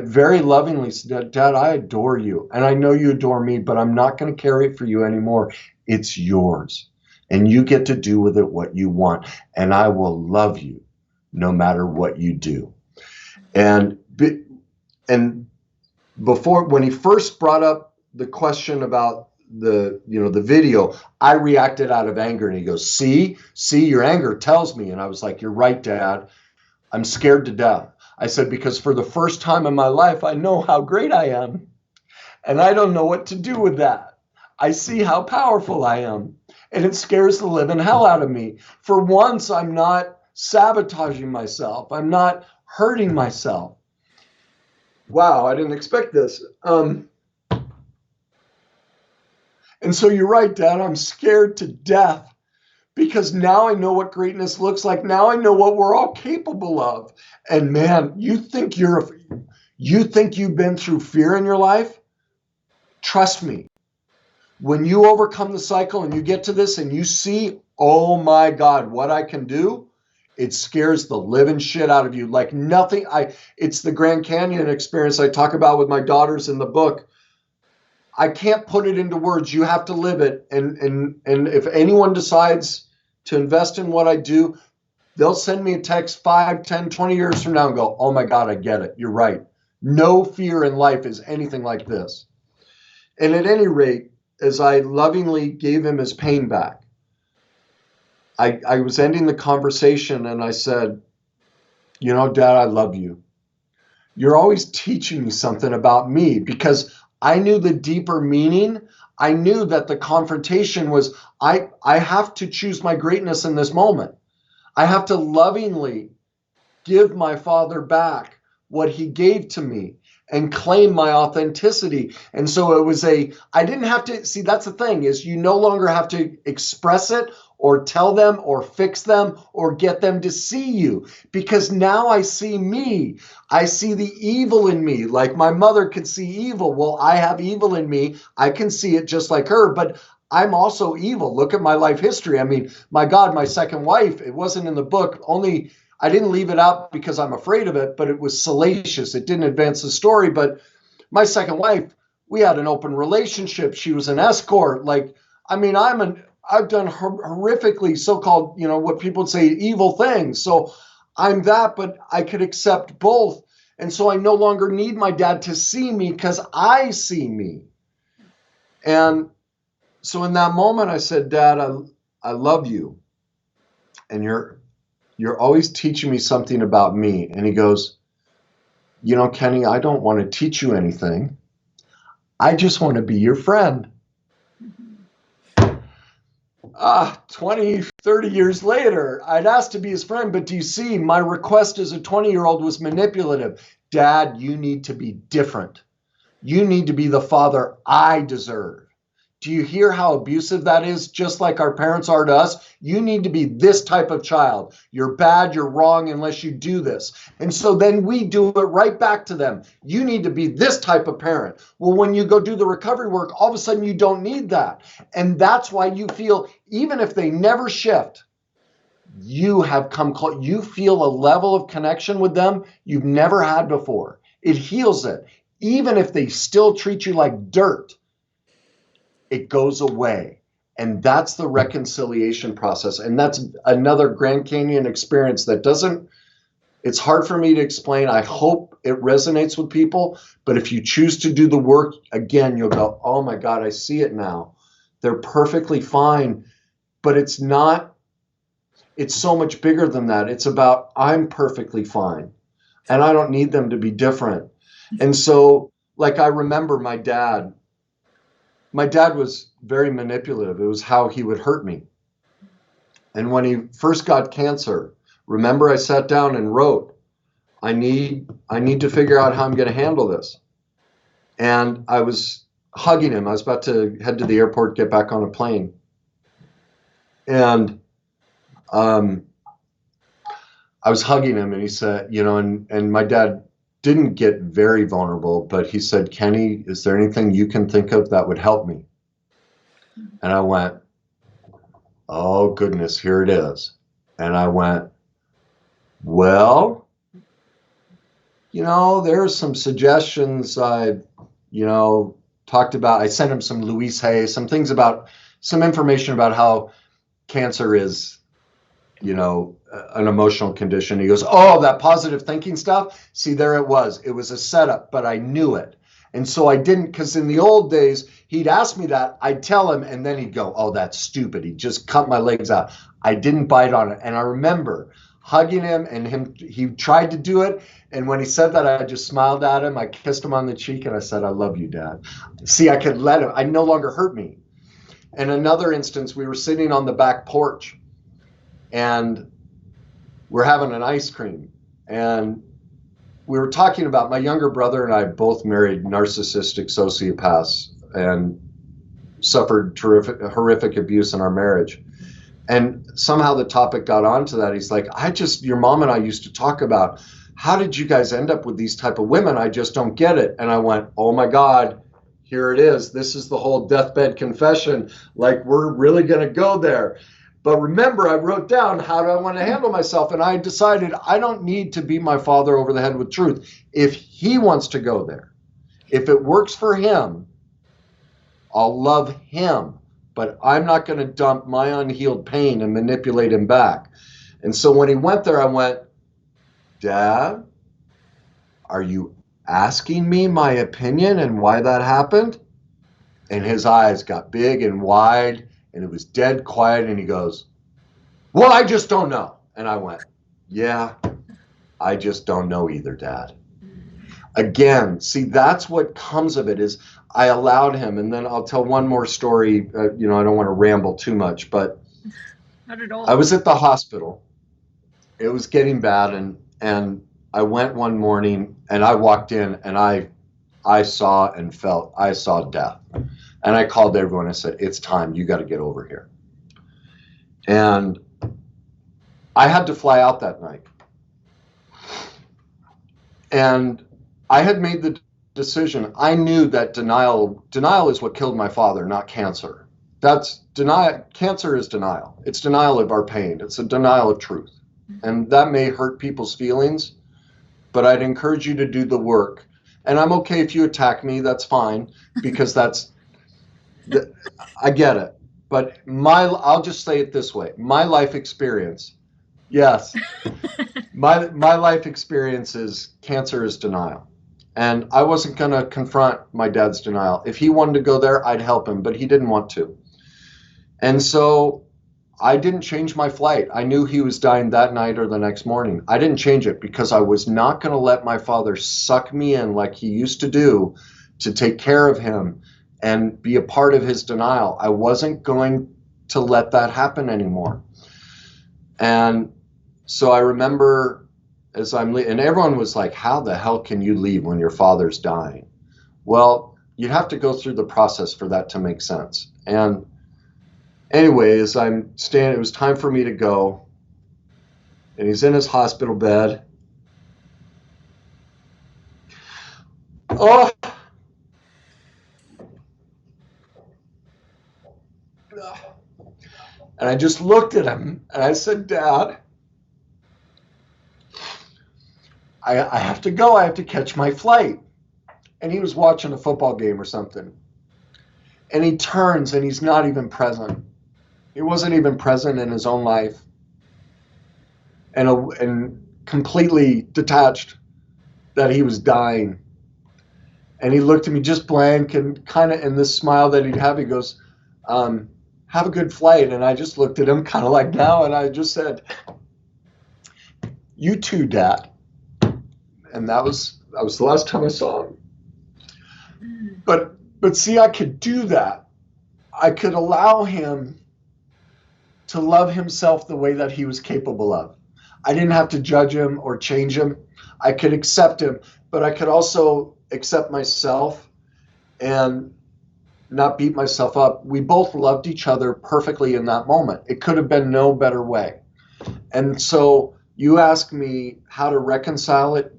very lovingly said, Dad, I adore you, and I know you adore me, but I'm not going to carry it for you anymore. It's yours, and you get to do with it what you want, and I will love you no matter what you do. And before, when he first brought up the question about the video, I reacted out of anger, and he goes, see, your anger tells me. And I was like, you're right, Dad. I'm scared to death. I said, because for the first time in my life, I know how great I am. And I don't know what to do with that. I see how powerful I am. And it scares the living hell out of me. For once, I'm not sabotaging myself. I'm not hurting myself. Wow, I didn't expect this. And so you're right, Dad. I'm scared to death because now I know what greatness looks like. Now I know what we're all capable of. And man, you think you've been through fear in your life? Trust me. When you overcome the cycle and you get to this and you see, oh my God, what I can do, it scares the living shit out of you. Like nothing. It's the Grand Canyon experience I talk about with my daughters in the book. I can't put it into words. You have to live it. And if anyone decides to invest in what I do, they'll send me a text 5, 10, 20 years from now and go, oh my God, I get it. You're right. No fear in life is anything like this. And at any rate, as I lovingly gave him his pain back, I was ending the conversation and I said, you know, Dad, I love you. You're always teaching me something about me, because I knew the deeper meaning. I knew that the confrontation was, I have to choose my greatness in this moment. I have to lovingly give my father back what he gave to me and claim my authenticity. And so it was I didn't have to, see, that's the thing, is you no longer have to express it or tell them or fix them or get them to see you, because now I see me. I see the evil in me. Like my mother could see evil. Well, I have evil in me. I can see it just like her, but I'm also evil. Look at my life history. I mean, my God, my second wife, it wasn't in the book, only I didn't leave it out because I'm afraid of it, but it was salacious. It didn't advance the story. But my second wife, we had an open relationship. She was an escort. Like, I mean, I've done horrifically so-called, what people would say, evil things. So I'm that, but I could accept both. And so I no longer need my dad to see me because I see me. And so in that moment, I said, Dad, I love you. And you're always teaching me something about me. And he goes, Kenny, I don't want to teach you anything. I just want to be your friend. 20, 30 years later, I'd asked to be his friend, but do you see, my request as a 20-year-old was manipulative. Dad, you need to be different. You need to be the father I deserve. Do you hear how abusive that is? Just like our parents are to us. You need to be this type of child. You're bad, you're wrong unless you do this. And so then we do it right back to them. You need to be this type of parent. Well, when you go do the recovery work, all of a sudden you don't need that. And that's why you feel, even if they never shift, you have come close. You feel a level of connection with them you've never had before. It heals it. Even if they still treat you like dirt, it goes away. And that's the reconciliation process. And that's another Grand Canyon experience that it's hard for me to explain. I hope it resonates with people. But if you choose to do the work, again, you'll go, oh my God, I see it now. They're perfectly fine. But it's so much bigger than that. It's about, I'm perfectly fine. And I don't need them to be different. And so, like, I remember my dad was very manipulative. It was how he would hurt me. And when he first got cancer, remember I sat down and wrote, I need to figure out how I'm going to handle this. And I was hugging him. I was about to head to the airport, get back on a plane. And I was hugging him, and he said, and my dad didn't get very vulnerable, but he said, Kenny, is there anything you can think of that would help me? And I went, oh goodness, here it is. And I went, well, there's some suggestions I've, talked about. I sent him some Louise Hay, some information about how cancer is, an emotional condition. He goes, oh, that positive thinking stuff. See, there it was. It was a setup, but I knew it. And so I didn't, because in the old days, he'd ask me that, I'd tell him, and then he'd go, oh, that's stupid. He'd just cut my legs out. I didn't bite on it. And I remember hugging him, and he tried to do it. And when he said that, I just smiled at him. I kissed him on the cheek, and I said, I love you, Dad. See, I could let him. I no longer hurt me. And another instance, we were sitting on the back porch, and we're having an ice cream. And we were talking about, my younger brother and I both married narcissistic sociopaths and suffered horrific abuse in our marriage. And somehow the topic got onto that. He's like, your mom and I used to talk about, how did you guys end up with these type of women? I just don't get it. And I went, oh my God, here it is. This is the whole deathbed confession. Like, we're really going to go there. But remember, I wrote down, how do I want to handle myself? And I decided I don't need to beat my father over the head with truth. If he wants to go there, if it works for him, I'll love him. But I'm not going to dump my unhealed pain and manipulate him back. And so when he went there, I went, Dad, are you asking me my opinion and why that happened? And his eyes got big and wide. And it was dead quiet, and he goes, well, I just don't know. And I went, yeah, I just don't know either, Dad. Again, see, that's what comes of it, is I allowed him. And then I'll tell one more story. I don't want to ramble too much, but not at all. I was at the hospital. It was getting bad, and I went one morning, and I walked in, and I saw and felt, I saw death. And I called everyone. I said, it's time. You got to get over here. And I had to fly out that night. And I had made the decision. I knew that denial is what killed my father, not cancer. That's denial. Cancer is denial. It's denial of our pain. It's a denial of truth. And that may hurt people's feelings, but I'd encourage you to do the work. And I'm okay if you attack me. That's fine, because I get it, but I'll just say it this way. My life experience, yes, my life experience is cancer is denial. And I wasn't going to confront my dad's denial. If he wanted to go there, I'd help him, but he didn't want to. And so I didn't change my flight. I knew he was dying that night or the next morning. I didn't change it because I was not going to let my father suck me in like he used to do to take care of him and be a part of his denial. I wasn't going to let that happen anymore. And so I remember as I'm leaving, and everyone was like, how the hell can you leave when your father's dying? Well, you'd have to go through the process for that to make sense. And anyway, as I'm standing, it was time for me to go, and he's in his hospital bed. Oh, and I just looked at him and I said, Dad, I have to go. I have to catch my flight. And he was watching a football game or something. And he turns and he's not even present. He wasn't even present in his own life. And completely detached that he was dying. And he looked at me just blank and kind of in this smile that he'd have, he goes, have a good flight. And I just looked at him kind of like now, and I just said, you too, Dad. And that was the last time I saw him. But see, I could do that. I could allow him to love himself the way that he was capable of. I didn't have to judge him or change him. I could accept him, but I could also accept myself and not beat myself up. We both loved each other perfectly in that moment. It could have been no better way. And so you ask me how to reconcile it.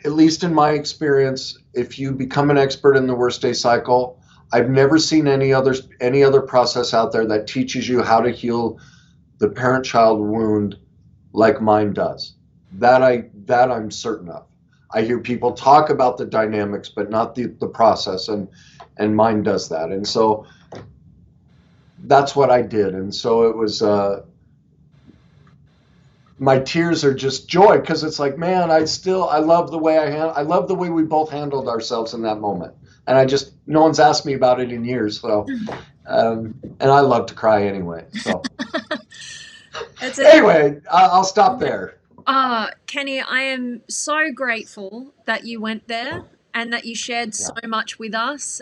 At least in my experience, if you become an expert in the worst day cycle, I've never seen any other process out there that teaches you how to heal the parent-child wound like mine does. That I'm certain of. I hear people talk about the dynamics, but not the process, and mine does that. And so that's what I did. And so it was my tears are just joy, because it's like, man, I love the way I love the way we both handled ourselves in that moment. And no one's asked me about it in years. So, and I love to cry anyway. So anyway, I'll stop there. Kenny, I am so grateful that you went there and that you shared so much with us.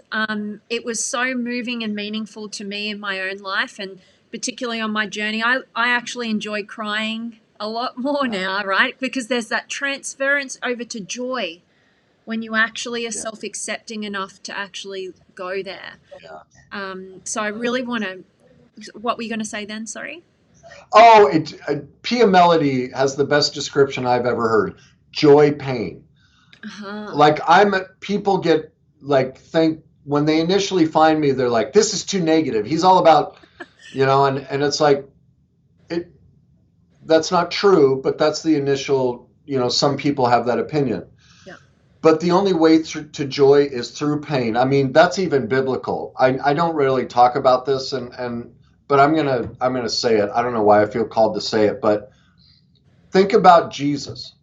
It was so moving and meaningful to me in my own life, and particularly on my journey. I actually enjoy crying a lot more now, right? Because there's that transference over to joy when you actually are self-accepting enough to actually go there. So I really want to, what were you going to say then? Sorry. Oh, Pia Melody has the best description I've ever heard. Joy, pain. Like people get think when they initially find me, they're like, this is too negative. He's all about, and it's like, that's not true, but that's the initial, some people have that opinion. Yeah. But the only way to joy is through pain. I mean, that's even biblical. I don't really talk about this but I'm gonna say it. I don't know why I feel called to say it, but think about Jesus,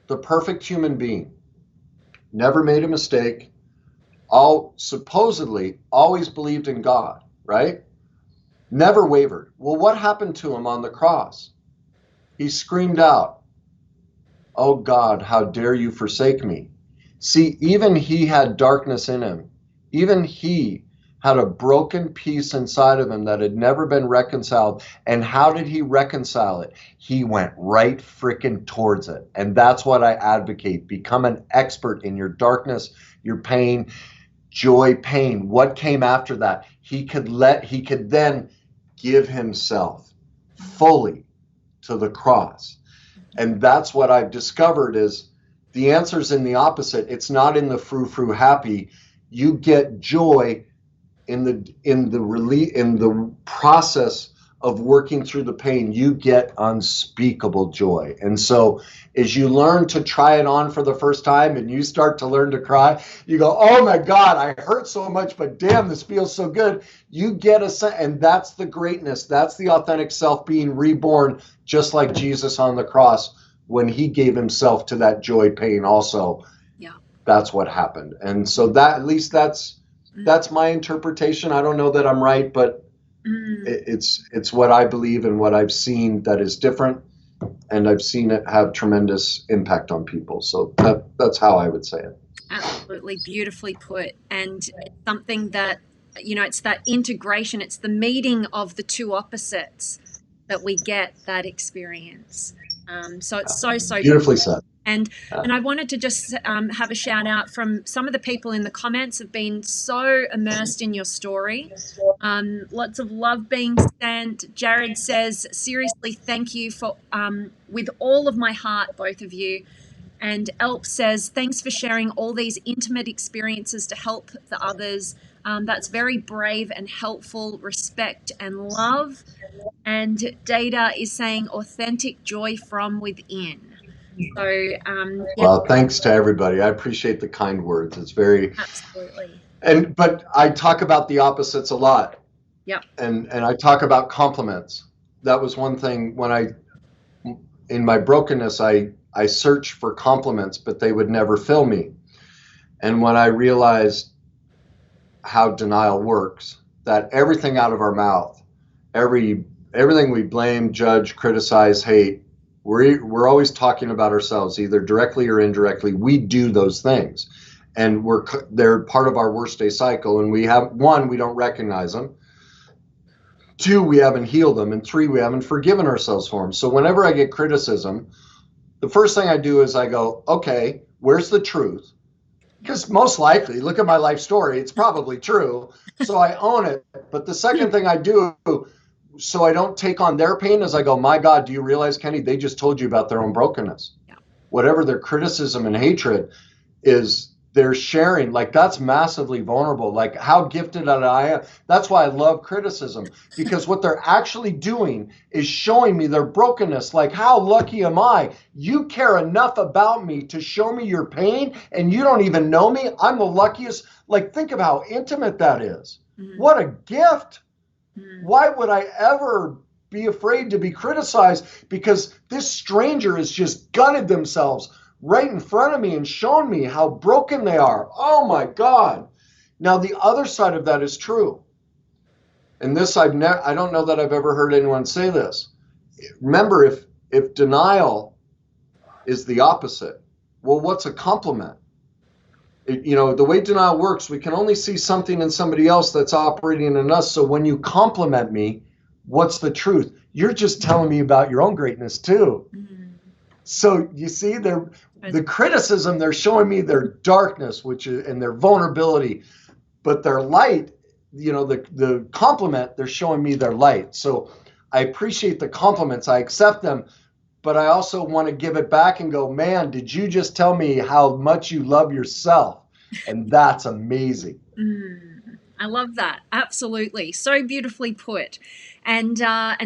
the perfect human being, never made a mistake, supposedly always believed in God, right? Never wavered. Well, what happened to him on the cross? He screamed out, "Oh God, how dare you forsake me?" See, even he had darkness in him. Even he had a broken piece inside of him that had never been reconciled. And how did he reconcile it? He went right freaking towards it. And that's what I advocate. Become an expert in your darkness, your pain, joy, pain. What came after that? He could then give himself fully to the cross. And that's what I've discovered is the answer's in the opposite. It's not in the frou-frou happy. You get joy in the process of working through the pain. You get unspeakable joy. And so as you learn to try it on for the first time and you start to learn to cry, you go, oh my God, I hurt so much, but damn, this feels so good. You get and that's the greatness. That's the authentic self being reborn, just like Jesus on the cross when he gave himself to that joy pain also. Yeah. That's what happened. And so at least that's my interpretation. I don't know that I'm right, but it's what I believe and what I've seen that is different, and I've seen it have tremendous impact on people. So that's how I would say it. Absolutely beautifully put. And it's something that, it's that integration, it's the meeting of the two opposites that we get that experience. So it's so beautifully said. And I wanted to just have a shout out from some of the people in the comments have been so immersed in your story. Lots of love being sent. Jared says, seriously, thank you for with all of my heart, both of you. And Elp says, thanks for sharing all these intimate experiences to help the others. That's very brave and helpful. Respect and love. And Data is saying authentic joy from within. So, well, thanks to everybody. I appreciate the kind words. It's very absolutely. But I talk about the opposites a lot. Yeah. And I talk about compliments. That was one thing when in my brokenness, I searched for compliments, but they would never fill me. And when I realized how denial works, that everything out of our mouth, everything we blame, judge, criticize, hate, we're always talking about ourselves, either directly or indirectly. We do those things, and they're part of our worst day cycle. And we don't recognize them. 2, we haven't healed them, and 3, we haven't forgiven ourselves for them. So whenever I get criticism, the first thing I do is I go, okay, where's the truth? Because most likely, look at my life story, it's probably true. So I own it. But the second thing I do, so I don't take on their pain, as I go, my God, do you realize, Kenny, they just told you about their own brokenness. Yeah. Whatever their criticism and hatred is, they're sharing. Like, that's massively vulnerable. Like, how gifted I am. That's why I love criticism, because what they're actually doing is showing me their brokenness. Like, how lucky am I? You care enough about me to show me your pain, and you don't even know me. I'm the luckiest. Like, think of how intimate that is. Mm-hmm. What a gift. Why would I ever be afraid to be criticized because this stranger has just gutted themselves right in front of me and shown me how broken they are. Oh my God. Now, the other side of that is true. And this, I don't know that I've ever heard anyone say this. Remember, if denial is the opposite, well, what's a compliment? The way denial works, we can only see something in somebody else that's operating in us. So when you compliment me, what's the truth? You're just telling me about your own greatness too. Mm-hmm. So you see, the criticism, they're showing me their darkness, and their vulnerability, but their light, the compliment, they're showing me their light. So I appreciate the compliments. I accept them. But I also want to give it back and go, man, did you just tell me how much you love yourself? And that's amazing. I love that. Absolutely. So beautifully put. And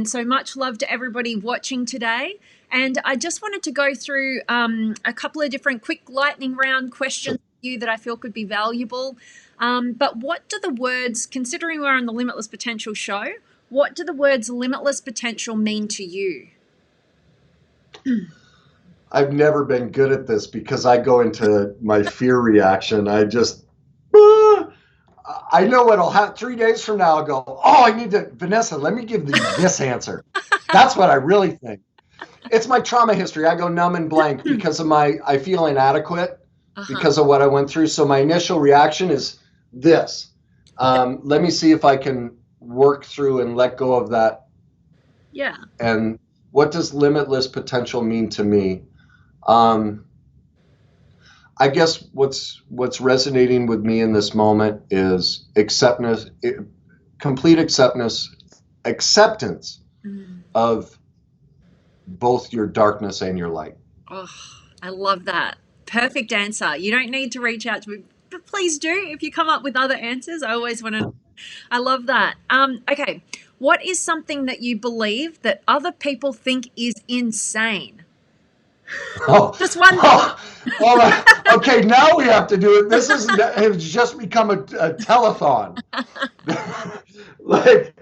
so much love to everybody watching today. And I just wanted to go through a couple of different quick lightning round questions for you that I feel could be valuable. But what do the words, considering we're on the Limitless Potential show, what do the words limitless potential mean to you? I've never been good at this because I go into my fear reaction. I know what'll happen 3 days from now. I'll go, oh, I need to, Vanessa, let me give you this answer. That's what I really think. It's my trauma history. I go numb and blank because of I feel inadequate because of what I went through. So my initial reaction is this. Let me see if I can work through and let go of that. Yeah. And what does limitless potential mean to me? I guess what's resonating with me in this moment is acceptance, complete acceptance of both your darkness and your light. Oh, I love that. Perfect answer. You don't need to reach out to me, but please do if you come up with other answers. I always want to know. I love that. Okay. What is something that you believe that other people think is insane? Just one. All right. Okay, now we have to do it. This has just become a telethon. Like,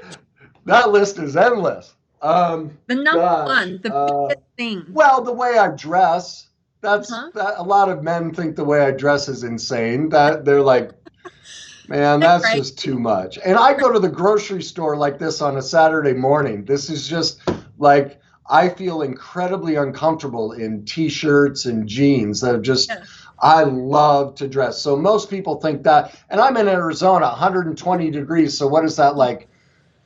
that list is endless. The number one, the biggest thing. Well, the way I dress. That a lot of men think the way I dress is insane. That they're like, man, that's just too much. And I go to the grocery store like this on a Saturday morning. This is just like, I feel incredibly uncomfortable in T-shirts and jeans that are just, I love to dress. So most people think that, and I'm in Arizona, 120 degrees. So what is that, like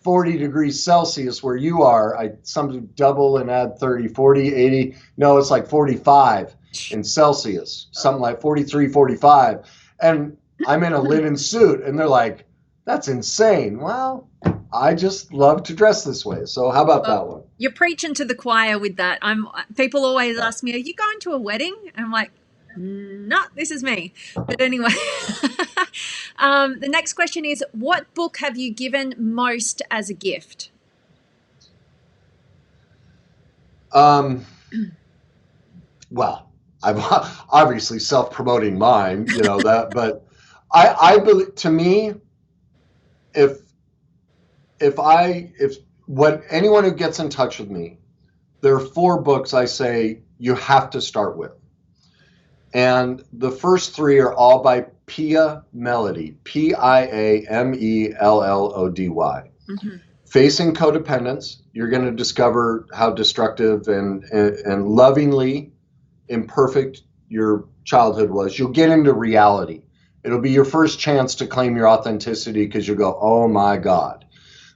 40 degrees Celsius where you are? I some double and add 30, 40, 80. No, it's like 45 in Celsius, something like 43, 45. And I'm in a linen suit and they're like, that's insane. Well, I just love to dress this way. So how about that one? You're preaching to the choir with that. People always ask me, are you going to a wedding? And I'm like, no, this is me. But anyway, the next question is, what book have you given most as a gift? Well, I'm obviously self-promoting mine, that, but I believe, to me, if anyone who gets in touch with me, there are 4 books I say you have to start with. And the first 3 are all by Pia Mellody, Piamellody. Mm-hmm. Facing Codependence, you're going to discover how destructive and lovingly imperfect your childhood was. You'll get into reality. It'll be your first chance to claim your authenticity because you'll go, oh my God.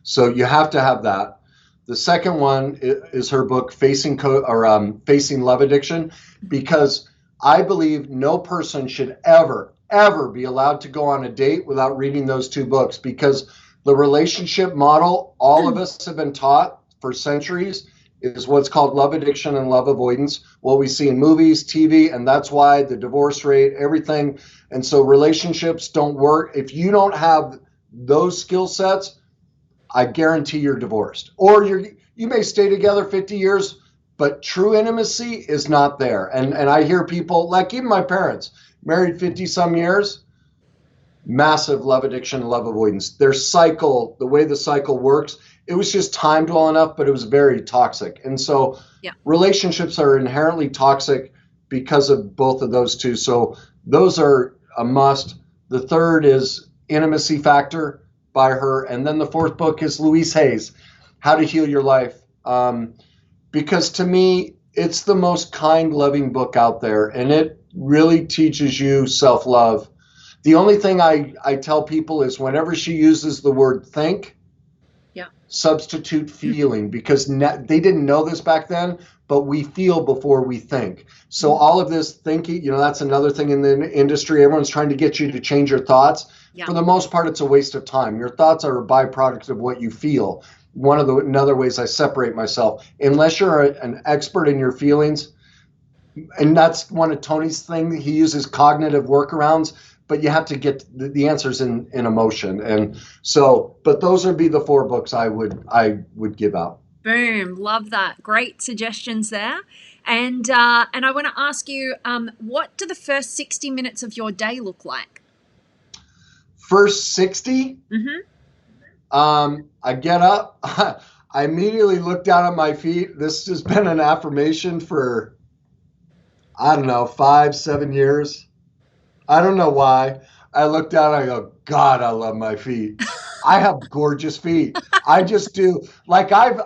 So you have to have that. The second one is her book, Facing Love Addiction, because I believe no person should ever be allowed to go on a date without reading those 2 books, because the relationship model all of us have been taught for centuries is what's called love addiction and love avoidance, what we see in movies, TV, and that's why the divorce rate, everything. And so relationships don't work. If you don't have those skill sets, I guarantee you're divorced. Or you may stay together 50 years, but true intimacy is not there. And I hear people, like even my parents, married 50 some years, massive love addiction, love avoidance. Their cycle, the way the cycle works, it was just timed well enough, but it was very toxic. And so Yeah. relationships are inherently toxic because of both of those two. So those are a must. The third is Intimacy Factor by her. And then the fourth book is Louise Hay's, How to Heal Your Life. Because to me, it's the most kind, loving book out there. And it really teaches you self-love. The only thing I tell people is whenever she uses the word think, substitute feeling, because they didn't know this back then, but we feel before we think. So all of this thinking, that's another thing in the industry. Everyone's trying to get you to change your thoughts. Yeah. For the most part, it's a waste of time. Your thoughts are a byproduct of what you feel. Another ways I separate myself, unless you're an expert in your feelings, and that's one of Tony's thing. He uses cognitive workarounds, but you have to get the answers in emotion. And so, but those would be the four books I would give out. Boom. Love that. Great suggestions there. And I want to ask you, what do the first 60 minutes of your day look like? First 60? Mm-hmm. I get up. I immediately look down at my feet. This has been an affirmation for, I don't know, 5-7 years. I don't know why. I look down and I go, God, I love my feet. I have gorgeous feet. I just do. Like I've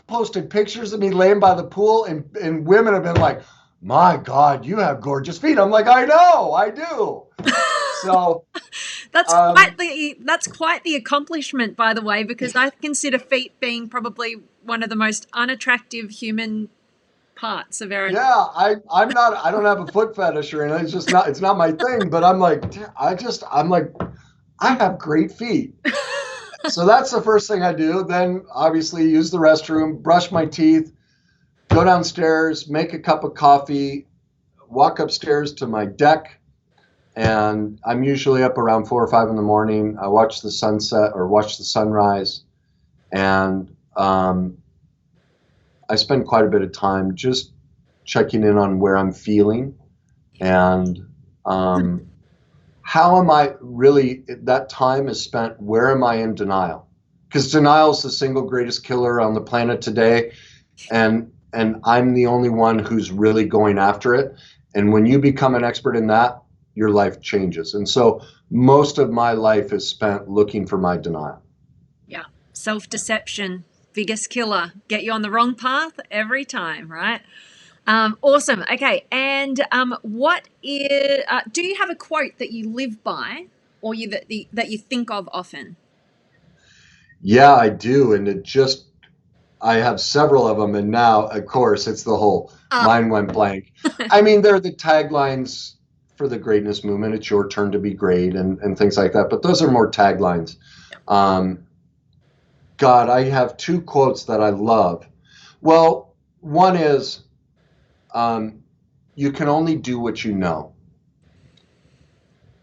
posted pictures of me laying by the pool, and women have been like, my God, you have gorgeous feet. I'm like, I know, I do. So that's quite the accomplishment, by the way, because I consider feet being probably one of the most unattractive human parts of our. Yeah, I don't have a foot fetish or anything. It's not my thing, but I'm like, I have great feet. So that's the first thing I do. Then obviously use the restroom, brush my teeth, go downstairs, make a cup of coffee, walk upstairs to my deck. And I'm usually up around 4 or 5 in the morning. I watch the sunset or watch the sunrise. And, I spend quite a bit of time just checking in on where I'm feeling and how am I really, that time is spent, where am I in denial? Because denial is the single greatest killer on the planet today. And I'm the only one who's really going after it. And when you become an expert in that, your life changes. And so most of my life is spent looking for my denial. Yeah. Self-deception. Biggest killer. Get you on the wrong path every time, right? Awesome. Okay. And what is? Do you have a quote that you live by, or that you think of often? Yeah, I do, and I have several of them, and now, of course, it's the whole mind went blank. I mean, they're the taglines for the greatness movement. It's your turn to be great, and things like that. But those are more taglines. God, I have 2 quotes that I love. Well, one is, you can only do what you know.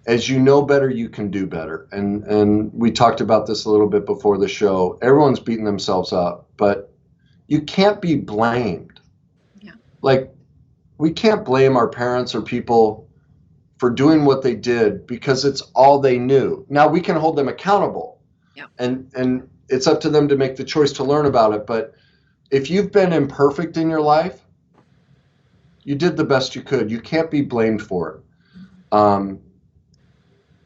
As you know better, you can do better. And we talked about this a little bit before the show. Everyone's beating themselves up, but you can't be blamed. Yeah. Like, we can't blame our parents or people for doing what they did because it's all they knew. Now, we can hold them accountable. Yeah. And it's up to them to make the choice to learn about it. But if you've been imperfect in your life, you did the best you could. You can't be blamed for it.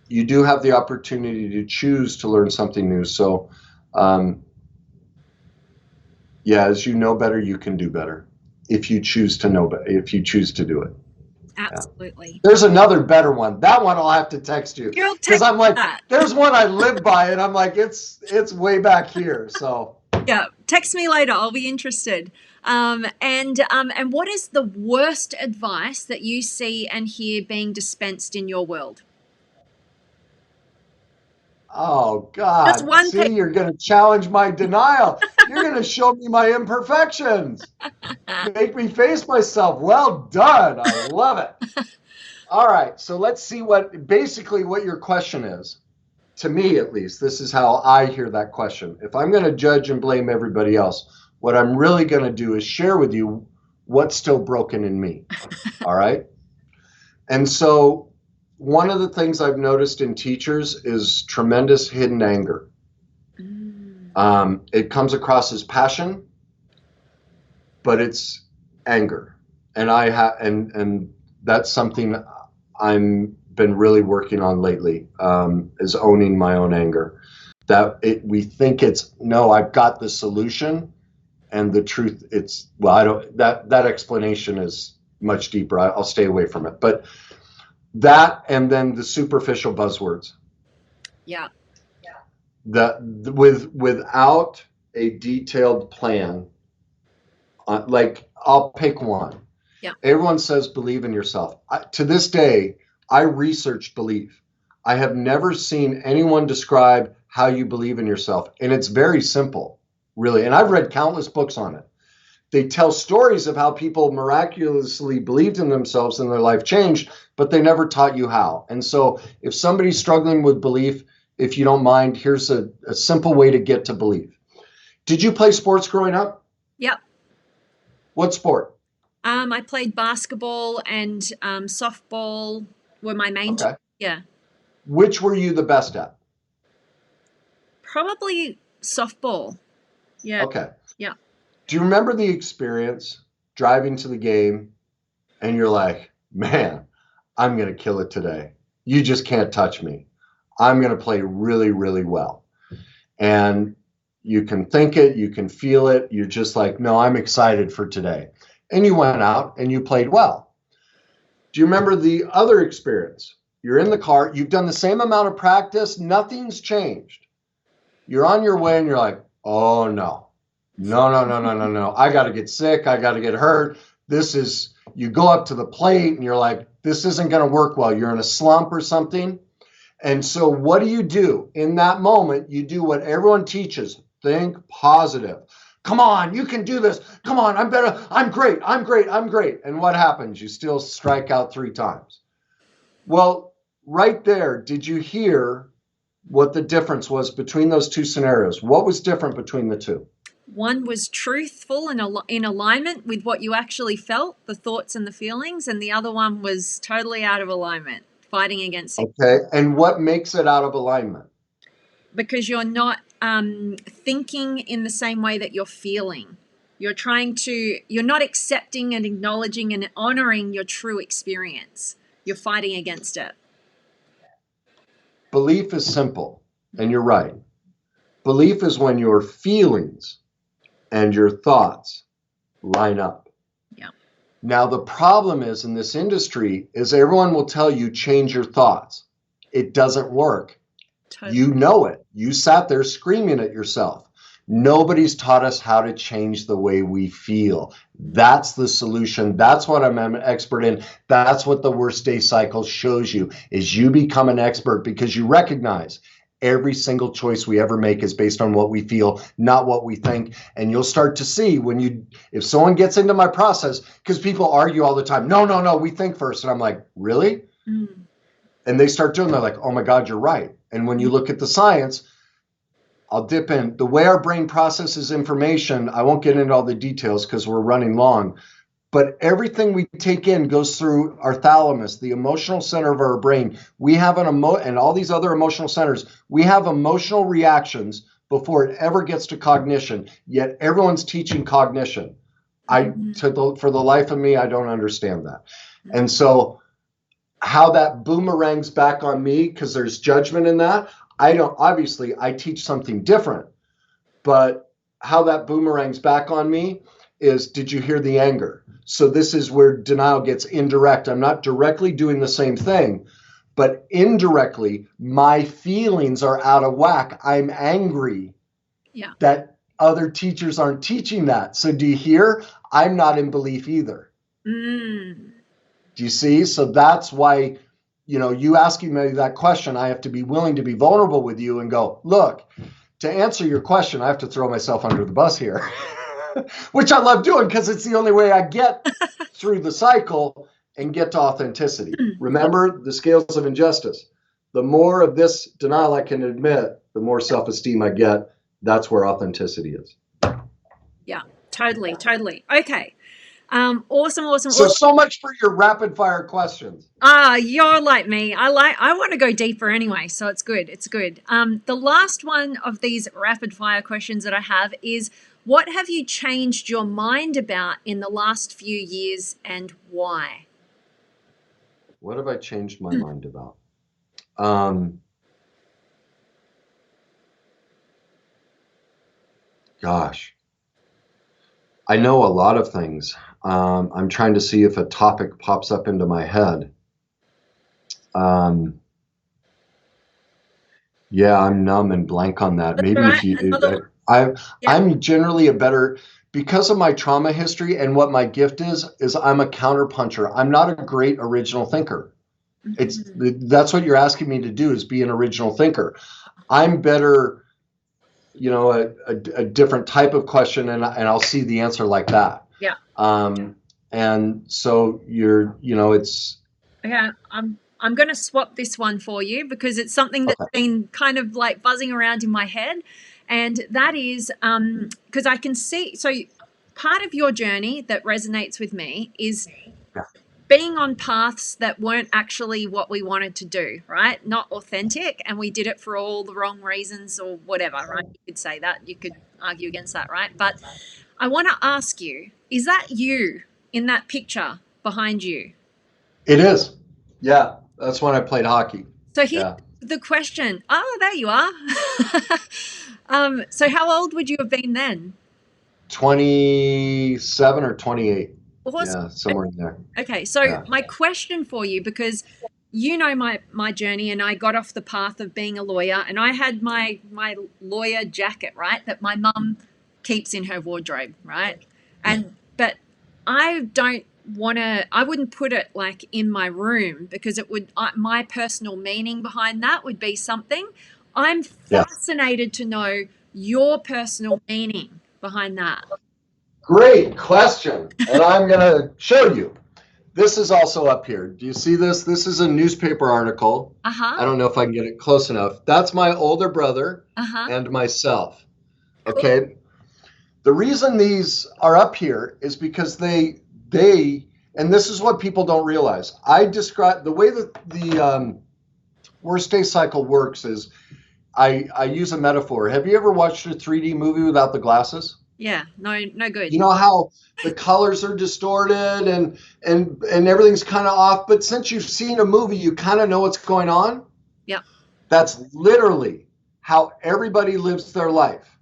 You do have the opportunity to choose to learn something new. So, yeah, as you know better, you can do better if you choose to know better, if you choose to do it. Absolutely. Yeah. There's another better one. That one I'll have to text you because I'm like, there's one I live by, and I'm like, it's way back here. So yeah, text me later. I'll be interested. And what is the worst advice that you see and hear being dispensed in your world? Oh, God. That's one See, you're going to challenge my denial. You're going to show me my imperfections. Make me face myself. Well done. I love it. All right. So let's see what your question is. To me, at least, this is how I hear that question. If I'm going to judge and blame everybody else, what I'm really going to do is share with you what's still broken in me. All right. And so one of the things I've noticed in teachers is tremendous hidden anger. It comes across as passion, but it's anger. And and that's something I'm been really working on lately, is owning my own anger. We think it's, no, I've got the solution, and the truth, it's, well, I don't, that explanation is much deeper. I'll stay away from it. But that, and then the superficial buzzwords. Yeah. Without a detailed plan, like, I'll pick one. Yeah. Everyone says believe in yourself. To this day, I researched belief. I have never seen anyone describe how you believe in yourself. And it's very simple, really. And I've read countless books on it. They tell stories of how people miraculously believed in themselves and their life changed, but they never taught you how. And so if somebody's struggling with belief, if you don't mind, here's a simple way to get to belief. Did you play sports growing up? Yep. What sport? I played basketball and softball were my main. Okay. Yeah. Which were you the best at? Probably softball. Yeah. Okay. Yeah. Do you remember the experience driving to the game and you're like, man, I'm going to kill it today. You just can't touch me. I'm going to play really, really well. And you can think it, you can feel it. You're just like, no, I'm excited for today. And you went out and you played well. Do you remember the other experience? You're in the car, you've done the same amount of practice, nothing's changed. You're on your way and you're like, oh no, no. I got to get sick. I got to get hurt. You go up to the plate and you're like, this isn't going to work well. You're in a slump or something. And so what do? In that moment, you do what everyone teaches. Think positive. Come on, you can do this. Come on, I'm better. I'm great. And what happens? You still strike out 3 times. Well, right there, did you hear what the difference was between those 2 scenarios? What was different between the 2? One was truthful and in alignment with what you actually felt, the thoughts and the feelings, and the other one was totally out of alignment, fighting against it. Okay, and what makes it out of alignment? Because you're not thinking in the same way that you're feeling. You're not accepting and acknowledging and honoring your true experience. You're fighting against it. Belief is simple, and you're right. Belief is when your feelings and your thoughts line up. Yeah. Now, the problem is in this industry is everyone will tell you change your thoughts. It doesn't work. Totally. You know it. You sat there screaming at yourself. Nobody's taught us how to change the way we feel. That's the solution. That's what I'm an expert in. That's what the worst day cycle shows you, is you become an expert because you recognize every single choice we ever make is based on what we feel, not what we think. And you'll start to see if someone gets into my process, because people argue all the time, no, we think first. And I'm like, really? Mm. And they start doing that, like, oh my God, you're right. And when you look at the science, I'll dip in. The way our brain processes information, I won't get into all the details because we're running long, but everything we take in goes through our thalamus, the emotional center of our brain. We have and all these other emotional centers, we have emotional reactions before it ever gets to cognition, yet everyone's teaching cognition. For the life of me, I don't understand that. And so how that boomerangs back on me, because there's judgment in that, obviously I teach something different, but how that boomerangs back on me is, did you hear the anger? So this is where denial gets indirect. I'm not directly doing the same thing, but indirectly, my feelings are out of whack. I'm angry that other teachers aren't teaching that. So do you hear? I'm not in belief either. Mm. Do you see? So that's why, you asking me that question, I have to be willing to be vulnerable with you and go, look, to answer your question, I have to throw myself under the bus here, which I love doing because it's the only way I get through the cycle and get to authenticity. Remember the scales of injustice. The more of this denial I can admit, the more self-esteem I get. That's where authenticity is. Yeah, totally. Okay. Awesome. So much for your rapid fire questions. You're like me. I want to go deeper anyway, so it's good. It's good. The last one of these rapid fire questions that I have is, what have you changed your mind about in the last few years and why? What have I changed my mind about? Gosh, I know a lot of things. I'm trying to see if a topic pops up into my head. Yeah, I'm numb and blank on that. That's Maybe if right. you, Another one. I, Yeah. I'm generally a better, because of my trauma history and what my gift is I'm a counterpuncher. I'm not a great original thinker. That's what you're asking me to do, is be an original thinker. I'm better, a different type of question, and I'll see the answer like that. Yeah. And so it's. Okay. I'm going to swap this one for you because it's something that's been kind of like buzzing around in my head, and that is because I can see. So part of your journey that resonates with me is being on paths that weren't actually what we wanted to do, right? Not authentic, and we did it for all the wrong reasons or whatever, right? You could say that, you could argue against that, right? But I want to ask you, is that you in that picture behind you? It is. Yeah, that's when I played hockey. So here's the question. Oh, there you are. So how old would you have been then? 27 or 28. Awesome. Yeah, somewhere in there. Okay, so my question for you, because you know my journey, and I got off the path of being a lawyer, and I had my lawyer jacket, right, that my mum keeps in her wardrobe, right? But I wouldn't put it like in my room, because it would, my personal meaning behind that would be something. I'm fascinated to know your personal meaning behind that. Great question. And I'm going to show you. This is also up here. Do you see this? This is a newspaper article. I don't know if I can get it close enough. That's my older brother and myself. Okay. Cool. The reason these are up here is because they, and this is what people don't realize. I describe the way that the worst day cycle works is I use a metaphor. Have you ever watched a 3D movie without the glasses? Yeah, no good. You know how the colors are distorted and everything's kind of off, but since you've seen a movie, you kind of know what's going on. Yeah. That's literally how everybody lives their life.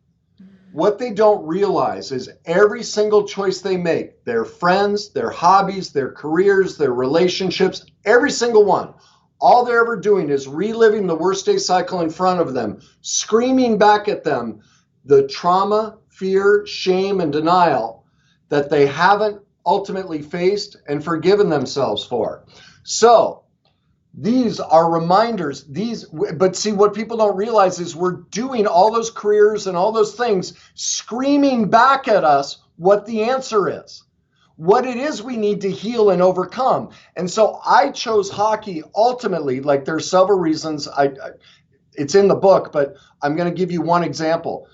What they don't realize is every single choice they make, their friends, their hobbies, their careers, their relationships, every single one, all they're ever doing is reliving the worst day cycle in front of them, screaming back at them the trauma, fear, shame, and denial that they haven't ultimately faced and forgiven themselves for. So these are reminders. But see, what people don't realize is we're doing all those careers and all those things, screaming back at us what the answer is, what it is we need to heal and overcome. And so I chose hockey ultimately. Like, there's several reasons. It's in the book, but I'm going to give you one example.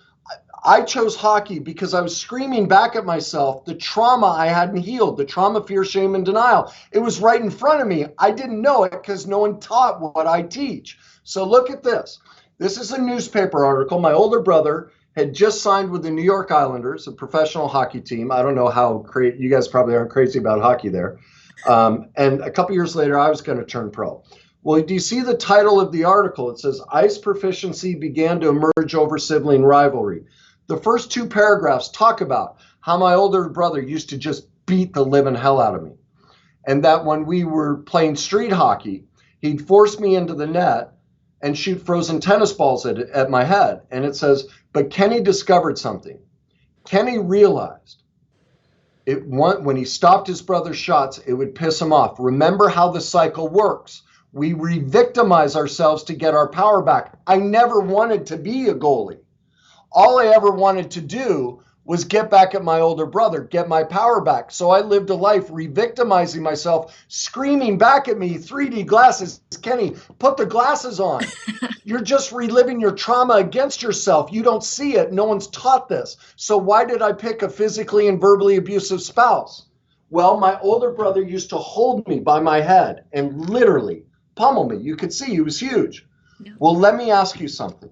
I chose hockey because I was screaming back at myself the trauma I hadn't healed, the trauma, fear, shame, and denial. It was right in front of me. I didn't know it because no one taught what I teach. So look at this. This is a newspaper article. My older brother had just signed with the New York Islanders, a professional hockey team. I don't know how crazy, you guys probably aren't crazy about hockey there. And a couple years later, I was going to turn pro. Well, do you see the title of the article? It says, ice proficiency began to emerge over sibling rivalry. The first two paragraphs talk about how my older brother used to just beat the living hell out of me. And that when we were playing street hockey, he'd force me into the net and shoot frozen tennis balls at my head. And it says, but Kenny discovered something. Kenny realized when he stopped his brother's shots, it would piss him off. Remember how the cycle works. We re-victimize ourselves to get our power back. I never wanted to be a goalie. All I ever wanted to do was get back at my older brother, get my power back. So I lived a life re-victimizing myself, screaming back at me, 3D glasses. Kenny, put the glasses on. You're just reliving your trauma against yourself. You don't see it. No one's taught this. So why did I pick a physically and verbally abusive spouse? Well, my older brother used to hold me by my head and literally pummel me. You could see he was huge. Yeah. Well, let me ask you something.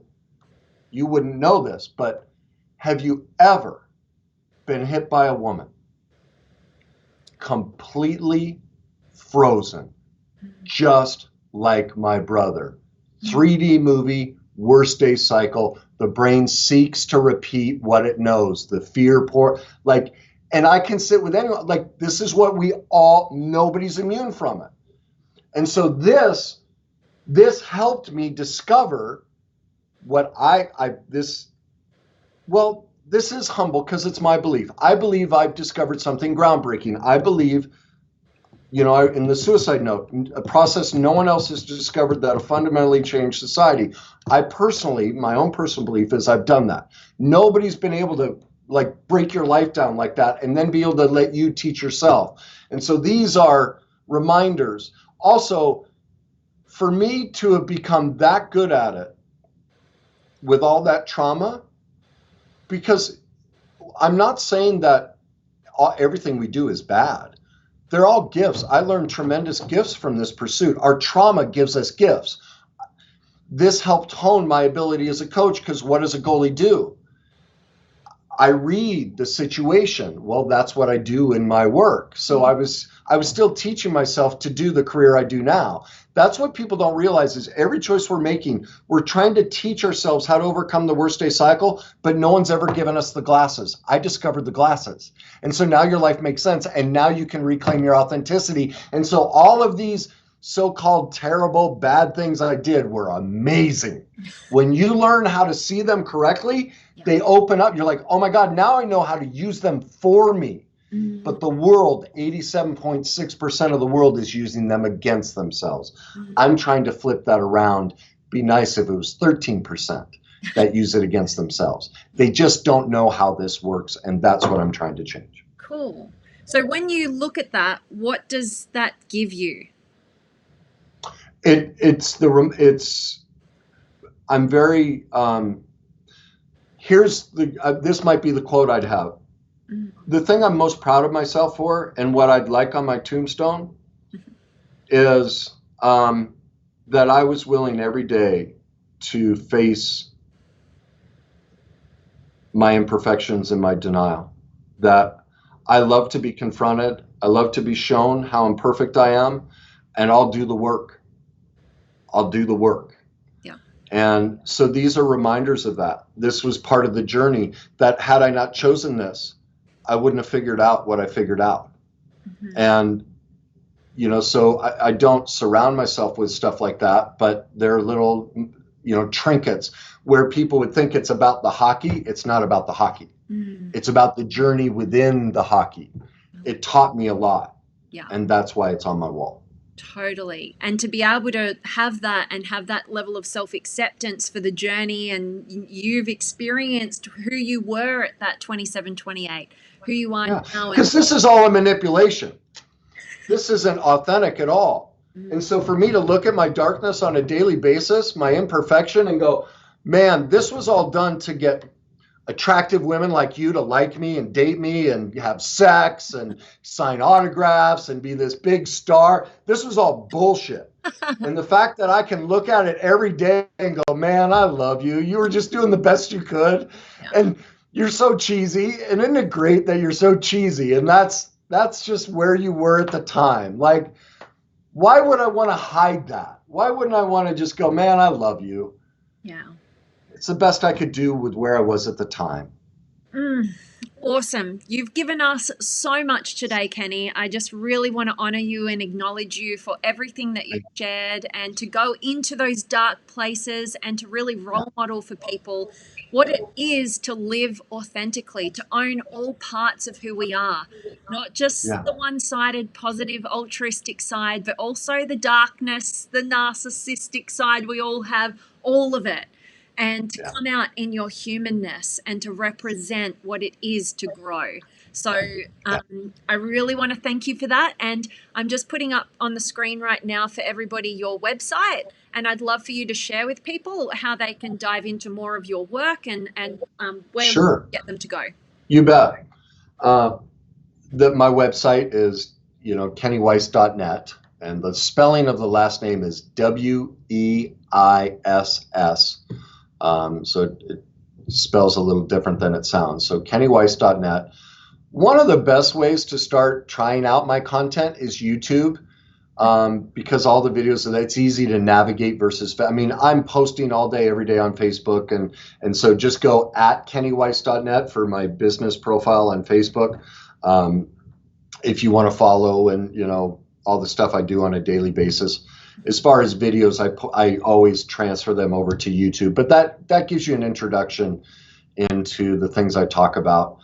You wouldn't know this, but have you ever been hit by a woman completely frozen, just like my brother? 3D movie, worst day cycle. The brain seeks to repeat what it knows. The fear like, and I can sit with anyone. Like, this is what we all. Nobody's immune from it. And so this helped me discover what this is humble because it's my belief. I believe I've discovered something groundbreaking. I believe, in the suicide note, a process no one else has discovered that'll fundamentally change society. My own personal belief is I've done that. Nobody's been able to break your life down like that and then be able to let you teach yourself. And so these are reminders. Also, for me to have become that good at it with all that trauma, because I'm not saying that everything we do is bad. They're all gifts. I learned tremendous gifts from this pursuit. Our trauma gives us gifts. This helped hone my ability as a coach because what does a goalie do? I read the situation. Well, that's what I do in my work. So I was still teaching myself to do the career I do now. That's what people don't realize is every choice we're making, we're trying to teach ourselves how to overcome the worst day cycle, but no one's ever given us the glasses. I discovered the glasses. And so now your life makes sense. And now you can reclaim your authenticity. And so all of these so-called terrible, bad things I did were amazing. When you learn how to see them correctly, they open up. You're like, oh my God, now I know how to use them for me. But the world, 87.6% of the world is using them against themselves. I'm trying to flip that around. Be nice if it was 13% that use it against themselves. They just don't know how this works, and that's what I'm trying to change. Cool. So when you look at that, what does that give you? I'm very, this might be the quote I'd have. The thing I'm most proud of myself for and what I'd like on my tombstone is that I was willing every day to face my imperfections and my denial. That I love to be confronted. I love to be shown how imperfect I am, and I'll do the work. I'll do the work. Yeah. And so these are reminders of that. This was part of the journey that had I not chosen this, I wouldn't have figured out what I figured out. And, so I don't surround myself with stuff like that, but they're little, trinkets where people would think it's about the hockey. It's not about the hockey. It's about the journey within the hockey. It taught me a lot. Yeah. And that's why it's on my wall. Totally. And to be able to have that and have that level of self-acceptance for the journey, and you've experienced who you were at that 27, 28, who you are now. Because this is all a manipulation. This isn't authentic at all. And so for me to look at my darkness on a daily basis, my imperfection, and go, man, this was all done to get attractive women like you to like me and date me and have sex and sign autographs and be this big star. This was all bullshit. And the fact that I can look at it every day and go, man, I love you. You were just doing the best you could. Yeah. And you're so cheesy. And isn't it great that you're so cheesy? And that's just where you were at the time. Like, why would I want to hide that? Why wouldn't I want to just go, man, I love you? Yeah. It's the best I could do with where I was at the time. Awesome. You've given us so much today, Kenny. I just really want to honor you and acknowledge you for everything that you've shared, and to go into those dark places and to really role model for people what it is to live authentically, to own all parts of who we are, not just the one-sided positive altruistic side, but also the darkness, the narcissistic side. We all have all of it. And to come out in your humanness and to represent what it is to grow. So I really want to thank you for that. And I'm just putting up on the screen right now for everybody your website. And I'd love for you to share with people how they can dive into more of your work and where we get them to go. You bet. My website is, kennyweiss.net, and the spelling of the last name is Weiss. So it spells a little different than it sounds. So kennyweiss.net. One of the best ways to start trying out my content is YouTube, because all the videos, it's easy to navigate versus, I'm posting all day, every day on Facebook. And so just go at kennyweiss.net for my business profile on Facebook. If you want to follow and, all the stuff I do on a daily basis. As far as videos, I always transfer them over to YouTube, but that gives you an introduction into the things I talk about.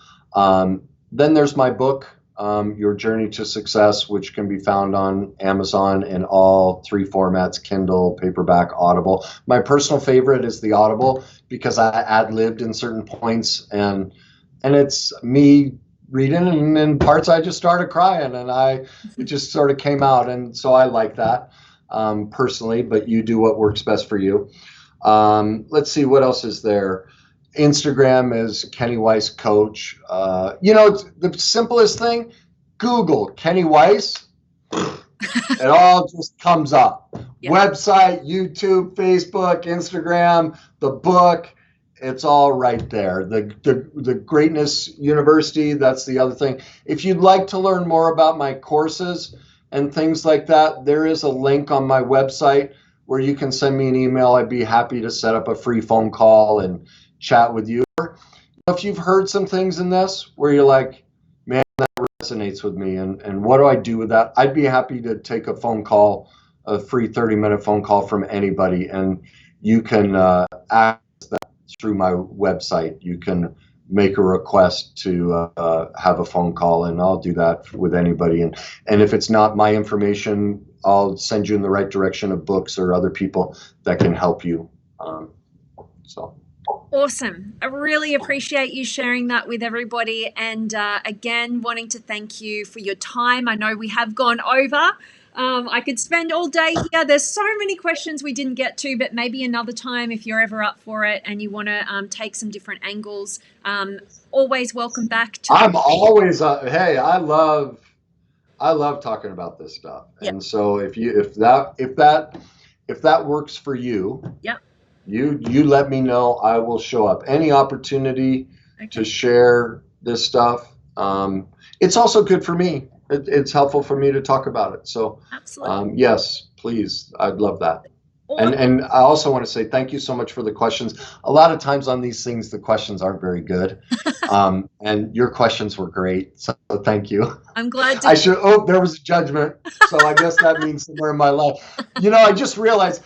Then there's my book, Your Journey to Success, which can be found on Amazon in all 3 formats: Kindle, paperback, Audible. My personal favorite is the Audible because I ad-libbed in certain points, and it's me reading, and in parts I just started crying, and it just sort of came out, and so I like that personally, but you do what works best for you. Let's see, what else is there? Instagram is Kenny Weiss Coach. The simplest thing, Google Kenny Weiss. It all just comes up. Yeah. Website, YouTube, Facebook, Instagram, the book. It's all right there. The Greatness University, that's the other thing. If you'd like to learn more about my courses and things like that, there is a link on my website where you can send me an email. I'd be happy to set up a free phone call and chat with you. If you've heard some things in this where you're like, man, that resonates with me, and what do I do with that? I'd be happy to take a phone call, a free 30-minute phone call from anybody, and you can access that through my website. You can make a request to have a phone call, and I'll do that with anybody. And if it's not my information, I'll send you in the right direction of books or other people that can help you. Awesome. I really appreciate you sharing that with everybody. And again, wanting to thank you for your time. I know we have gone over. I could spend all day here. There's so many questions we didn't get to, but maybe another time if you're ever up for it and you want to take some different angles. Always welcome back to. I'm always hey, I love talking about this stuff. Yep. And so if that works for you, yep. You let me know. I will show up. Any opportunity to share this stuff. It's also good for me. It's helpful for me to talk about it. So, absolutely. Yes, please. I'd love that. And I also want to say thank you so much for the questions. A lot of times on these things, the questions aren't very good. And your questions were great. So thank you. I'm glad there was a judgment. So I guess that means somewhere in my life. I just realized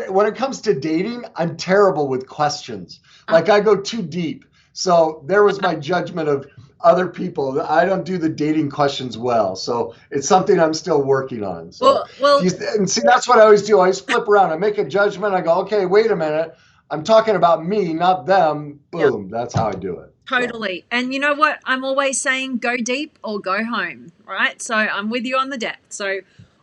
when it comes to dating, I'm terrible with questions. Like I go too deep. So there was my judgment of other people. I don't do the dating questions well. So it's something I'm still working on. So and see, that's what I always do. I always flip around. I make a judgment. I go, okay, wait a minute. I'm talking about me, not them. Boom. Yep. That's how I do it. Totally. So. And you know what? I'm always saying go deep or go home. Right. So I'm with you on the depth. So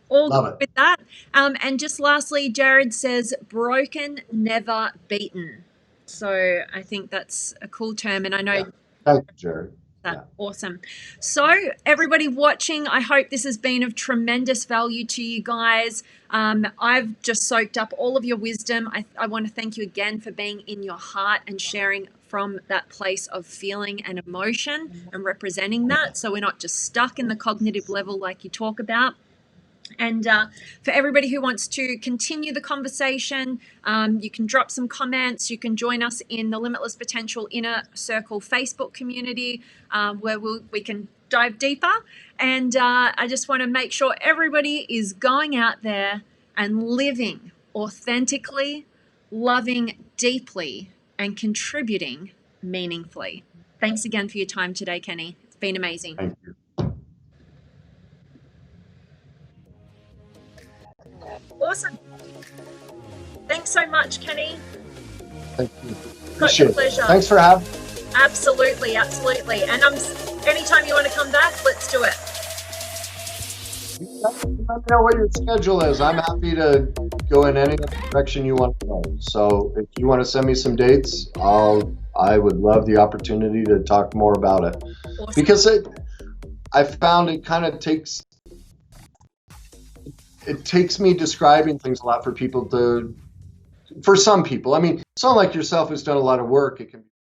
all good with that. And just lastly, Jared says broken, never beaten. So I think that's a cool term. And I know. Yeah. Thank you, Jared. Awesome. So everybody watching, I hope this has been of tremendous value to you guys. I've just soaked up all of your wisdom. I want to thank you again for being in your heart and sharing from that place of feeling and emotion and representing that. So we're not just stuck in the cognitive level like you talk about. And for everybody who wants to continue the conversation, you can drop some comments. You can join us in the Limitless Potential Inner Circle Facebook community where we can dive deeper. And I just want to make sure everybody is going out there and living authentically, loving deeply, and contributing meaningfully. Thanks again for your time today, Kenny. It's been amazing. Thank you. Awesome. Thanks so much, Kenny. Thank you. Such a pleasure. Thanks for having me. Absolutely, absolutely. And anytime you want to come back, let's do it. Let me know what your schedule is. I'm happy to go in any direction you want to go. So if you want to send me some dates, I would love the opportunity to talk more about it. Awesome. Because I found it takes me describing things a lot for some people. I mean, someone like yourself who's done a lot of work, it can be